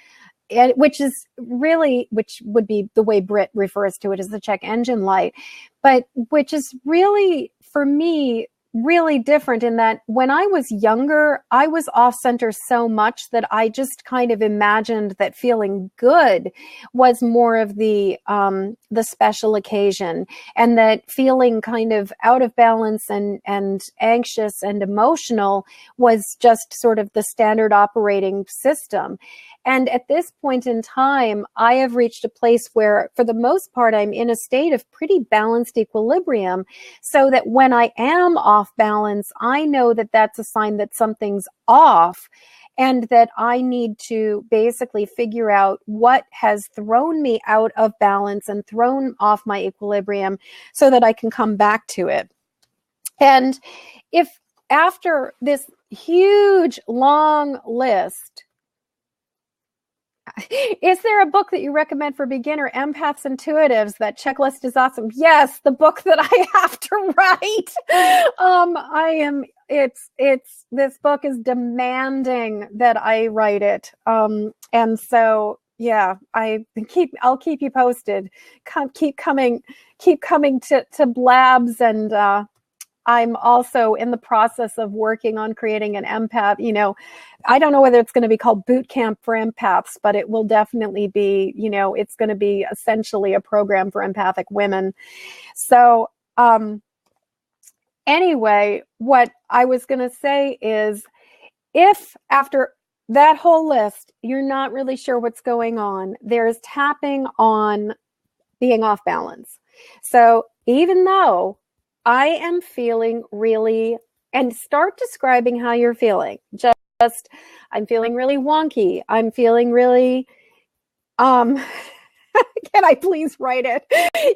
Which would be the way Britt refers to it, as the check engine light, but which is really, for me, really different in that when I was younger, I was off center so much that I just kind of imagined that feeling good was more of the special occasion, and that feeling kind of out of balance and anxious and emotional was just sort of the standard operating system. And at this point in time, I have reached a place where, for the most part, I'm in a state of pretty balanced equilibrium, so that when I am off balance, I know that that's a sign that something's off, and that I need to basically figure out what has thrown me out of balance and thrown off my equilibrium so that I can come back to it. And if after this huge, long list, is there a book that you recommend for beginner empaths, intuitives? That checklist is awesome. Yes, the book that I have to write. This book is demanding that I write it. And so, yeah, I'll keep you posted. Keep coming to Blabs, and I'm also in the process of working on creating an empath. I don't know whether it's going to be called Boot Camp for Empaths, but it will definitely be, it's going to be essentially a program for empathic women. So, anyway, what I was going to say is, if after that whole list, you're not really sure what's going on, there's tapping on being off balance. So even though I am feeling really, and start describing how you're feeling. Just, I'm feeling really wonky. I'm feeling really, can I please write it?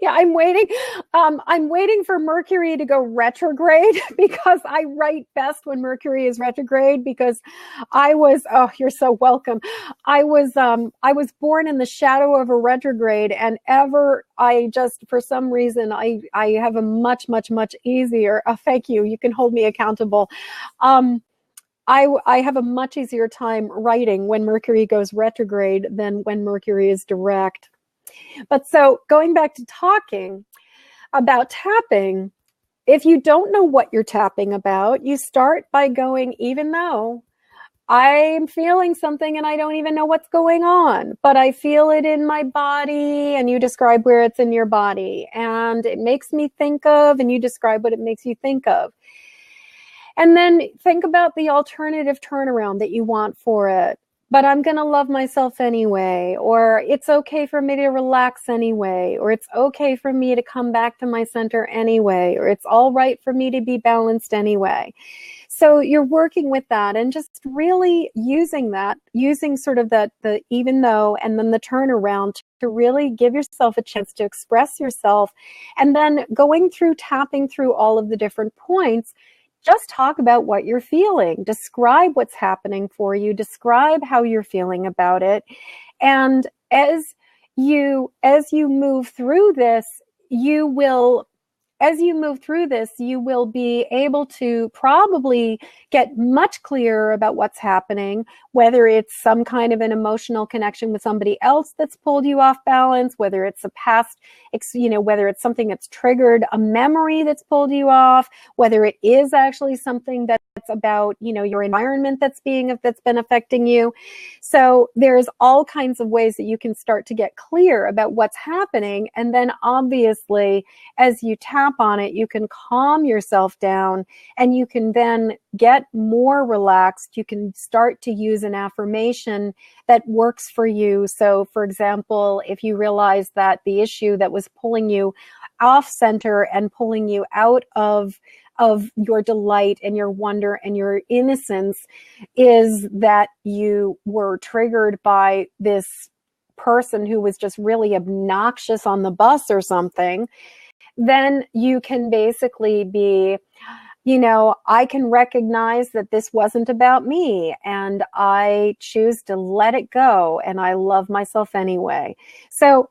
Yeah, I'm waiting for Mercury to go retrograde, because I write best when Mercury is retrograde, because you're so welcome. I was born in the shadow of a retrograde, and for some reason, I have a much, much, much easier, thank you. You can hold me accountable. I have a much easier time writing when Mercury goes retrograde than when Mercury is direct. But so going back to talking about tapping, if you don't know what you're tapping about, you start by going, even though I'm feeling something and I don't even know what's going on, but I feel it in my body, and you describe where it's in your body, and it makes me think of, and you describe what it makes you think of. And then think about the alternative turnaround that you want for it. but I'm going to love myself anyway, or it's okay for me to relax anyway, or it's okay for me to come back to my center anyway, or it's all right for me to be balanced anyway. So you're working with that and just really using sort of the even though and then the turnaround to really give yourself a chance to express yourself, and then tapping through all of the different points. Just talk about what you're feeling, describe what's happening for you, describe how you're feeling about it. And as you move through this, you will be able to probably get much clearer about what's happening, whether it's some kind of an emotional connection with somebody else that's pulled you off balance, whether it's a past, whether it's something that's triggered a memory that's pulled you off, whether it is actually something that's about, your environment that's been affecting you. So there's all kinds of ways that you can start to get clear about what's happening. And then obviously, as you tap on it, you can calm yourself down and you can then get more relaxed. You can start to use an affirmation that works for you. So for example, if you realize that the issue that was pulling you off center and pulling you out of your delight and your wonder and your innocence is that you were triggered by this person who was just really obnoxious on the bus or something, then you can basically be, I can recognize that this wasn't about me and I choose to let it go and I love myself anyway. So,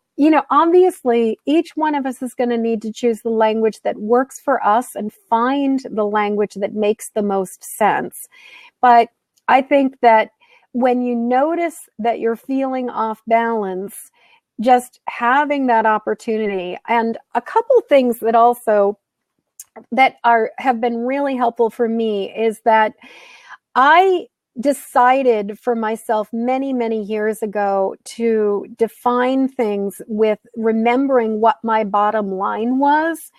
obviously each one of us is going to need to choose the language that works for us and find the language that makes the most sense. But I think that when you notice that you're feeling off balance, just having that opportunity, and a couple things that have been really helpful for me is that I decided for myself many, many years ago to define things with remembering what my bottom line was.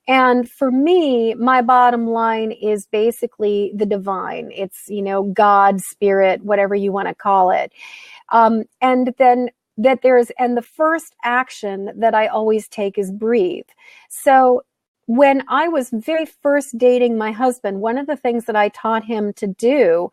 And for me, my bottom line is basically the divine. It's, God, spirit, whatever you want to call it. And then the first action that I always take is breathe. So when I was very first dating my husband, one of the things that I taught him to do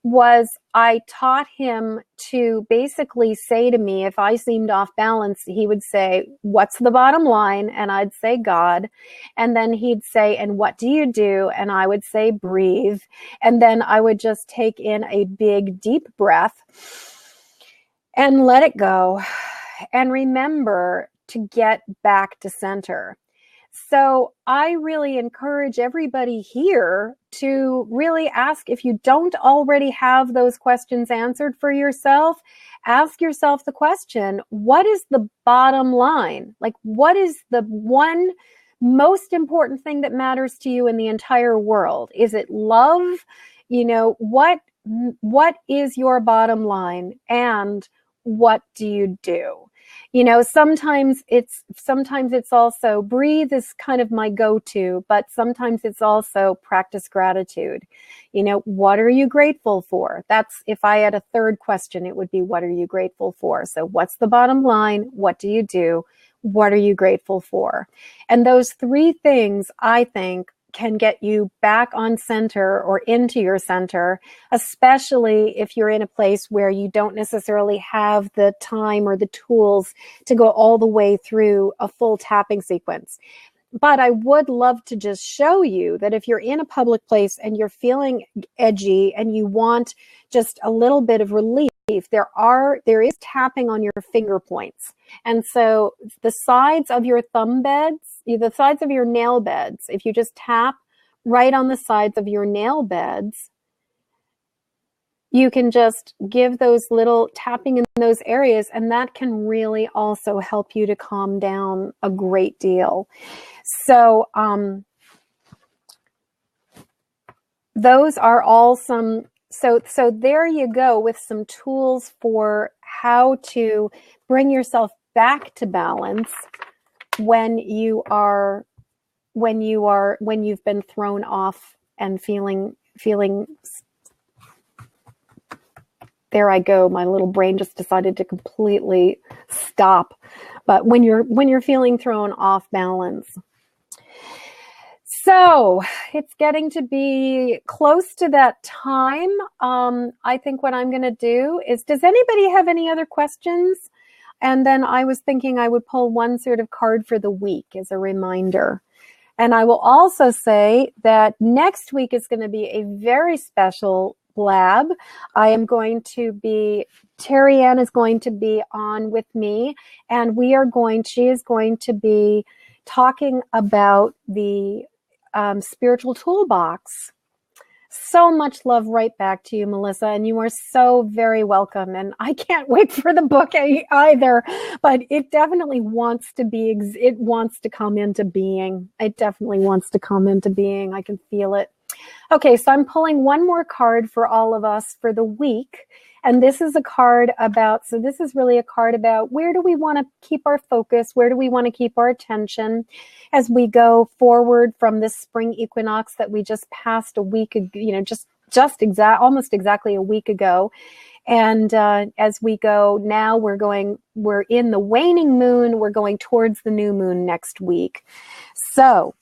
was I taught him to basically say to me, if I seemed off balance, he would say, "What's the bottom line?" And I'd say, "God." And then he'd say, "And what do you do?" And I would say, "Breathe." And then I would just take in a big, deep breath and let it go. And remember to get back to center. So I really encourage everybody here to really ask, if you don't already have those questions answered for yourself, ask yourself the question, what is the bottom line? Like, what is the one most important thing that matters to you in the entire world? Is it love? What is your bottom line, and what do you do? Sometimes it's also breathe is kind of my go-to, but sometimes it's also practice gratitude. What are you grateful for? That's, if I had a third question, it would be, what are you grateful for? So what's the bottom line? What do you do? What are you grateful for? And those three things, I think, can get you back on center or into your center, especially if you're in a place where you don't necessarily have the time or the tools to go all the way through a full tapping sequence. But I would love to just show you that if you're in a public place and you're feeling edgy and you want just a little bit of relief, there is tapping on your finger points. And so the sides of your thumb beds, the sides of your nail beds, if you just tap right on the sides of your nail beds, you can just give those little tapping in those areas, and that can really also help you to calm down a great deal. So those are all some, so there you go with some tools for how to bring yourself back to balance when you've been thrown off and feeling there I go. My little brain just decided to completely stop. But when you're feeling thrown off balance. So it's getting to be close to that time. I think what I'm going to do is, does anybody have any other questions? And then I was thinking I would pull one sort of card for the week as a reminder. And I will also say that next week is going to be a very special blab. I am going to be, Terry Ann is going to be on with me, and she is going to be talking about the spiritual toolbox. So much love right back to you, Melissa, and you are so very welcome. And I can't wait for the book either, but it definitely wants to be, it wants to come into being. It definitely wants to come into being. I can feel it. Okay, so I'm pulling one more card for all of us for the week. And this is a card about, so this is really a card about where do we want to keep our focus? Where do we want to keep our attention as we go forward from this spring equinox that we just passed a week, almost exactly a week ago. And as we go now, we're in the waning moon. We're going towards the new moon next week. So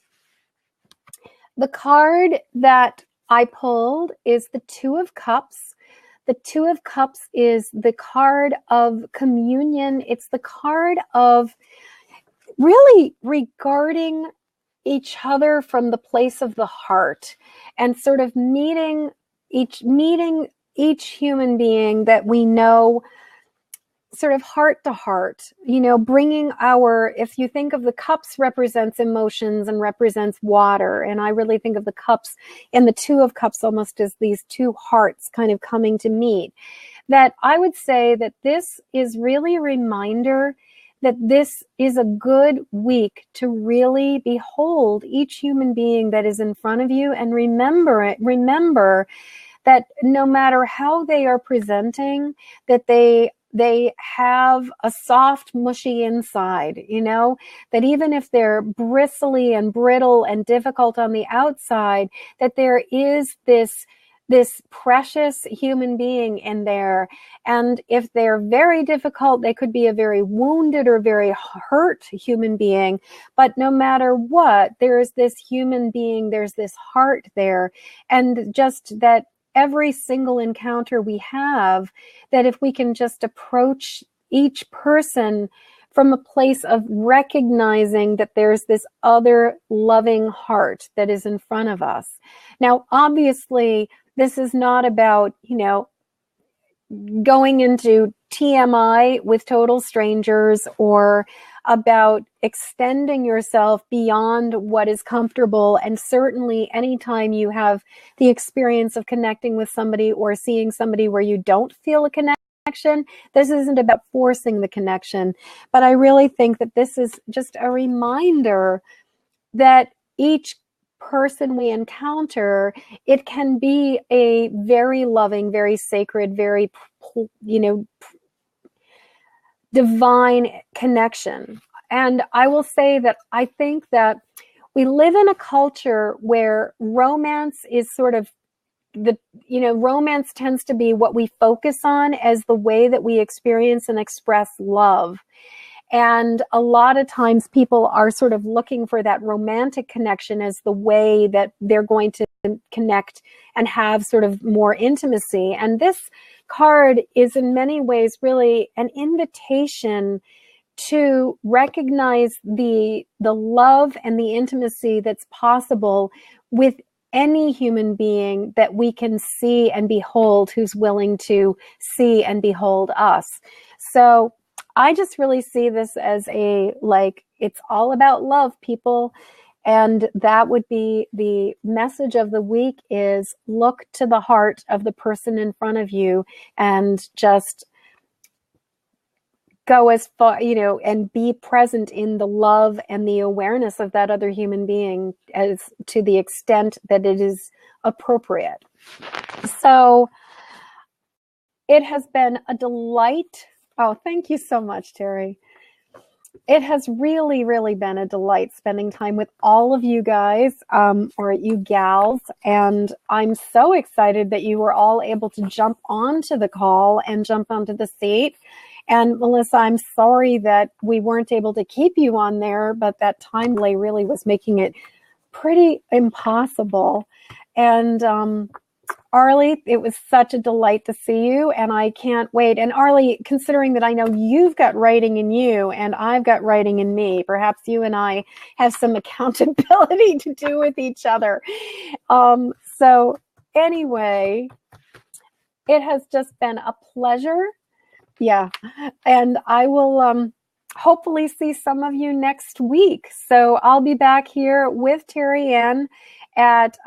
the card that I pulled is the Two of Cups. The Two of Cups is the card of communion. It's the card of really regarding each other from the place of the heart and sort of meeting each human being that we know sort of heart to heart, bringing if you think of the cups represents emotions and represents water. And I really think of the cups and the Two of Cups almost as these two hearts kind of coming to meet. That I would say that this is really a reminder that this is a good week to really behold each human being that is in front of you and remember that no matter how they are presenting, that they have a soft, mushy inside, that even if they're bristly and brittle and difficult on the outside, that there is this precious human being in there. And if they're very difficult, they could be a very wounded or very hurt human being. But no matter what, there is this human being, there's this heart there. And just that every single encounter we have, that if we can just approach each person from a place of recognizing that there's this other loving heart that is in front of us. Now, obviously, this is not about, going into TMI with total strangers or about extending yourself beyond what is comfortable. And certainly anytime you have the experience of connecting with somebody or seeing somebody where you don't feel a connection, this isn't about forcing the connection. But I really think that this is just a reminder that each person we encounter, it can be a very loving, very sacred, very, divine connection. And I will say that I think that we live in a culture where romance is sort of romance tends to be what we focus on as the way that we experience and express love. And a lot of times people are sort of looking for that romantic connection as the way that they're going to connect and have sort of more intimacy. And this card is in many ways really an invitation to recognize the love and the intimacy that's possible with any human being that we can see and behold, who's willing to see and behold us. So I just really see this as it's all about love, people. And that would be the message of the week, is look to the heart of the person in front of you and just go as far, and be present in the love and the awareness of that other human being as to the extent that it is appropriate. So it has been a delight. Oh, thank you so much, Terry. It has really, really been a delight spending time with all of you guys, or you gals. And I'm so excited that you were all able to jump onto the call and jump onto the seat. And Melissa, I'm sorry that we weren't able to keep you on there, but that time delay really was making it pretty impossible. And Arlie, it was such a delight to see you, and I can't wait. And Arlie, considering that I know you've got writing in you and I've got writing in me, perhaps you and I have some accountability to do with each other. So anyway, it has just been a pleasure. Yeah, and I will hopefully see some of you next week. So I'll be back here with Terry Ann at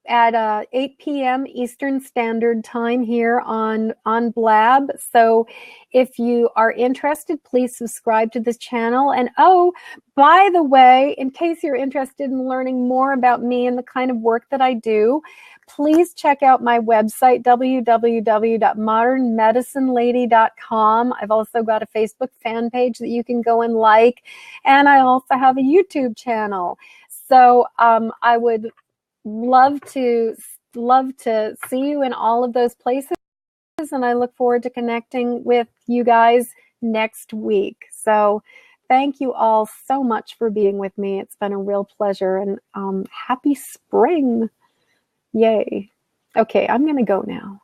8 p.m. Eastern Standard Time here on Blab. So if you are interested, please subscribe to this channel. And oh, by the way, in case you're interested in learning more about me and the kind of work that I do, please check out my website, www.modernmedicinelady.com. I've also got a Facebook fan page that you can go and like. And I also have a YouTube channel. So I would love to see you in all of those places, and I look forward to connecting with you guys next week. So thank you all so much for being with me. It's been a real pleasure, and happy spring. Yay. Okay, I'm gonna go now.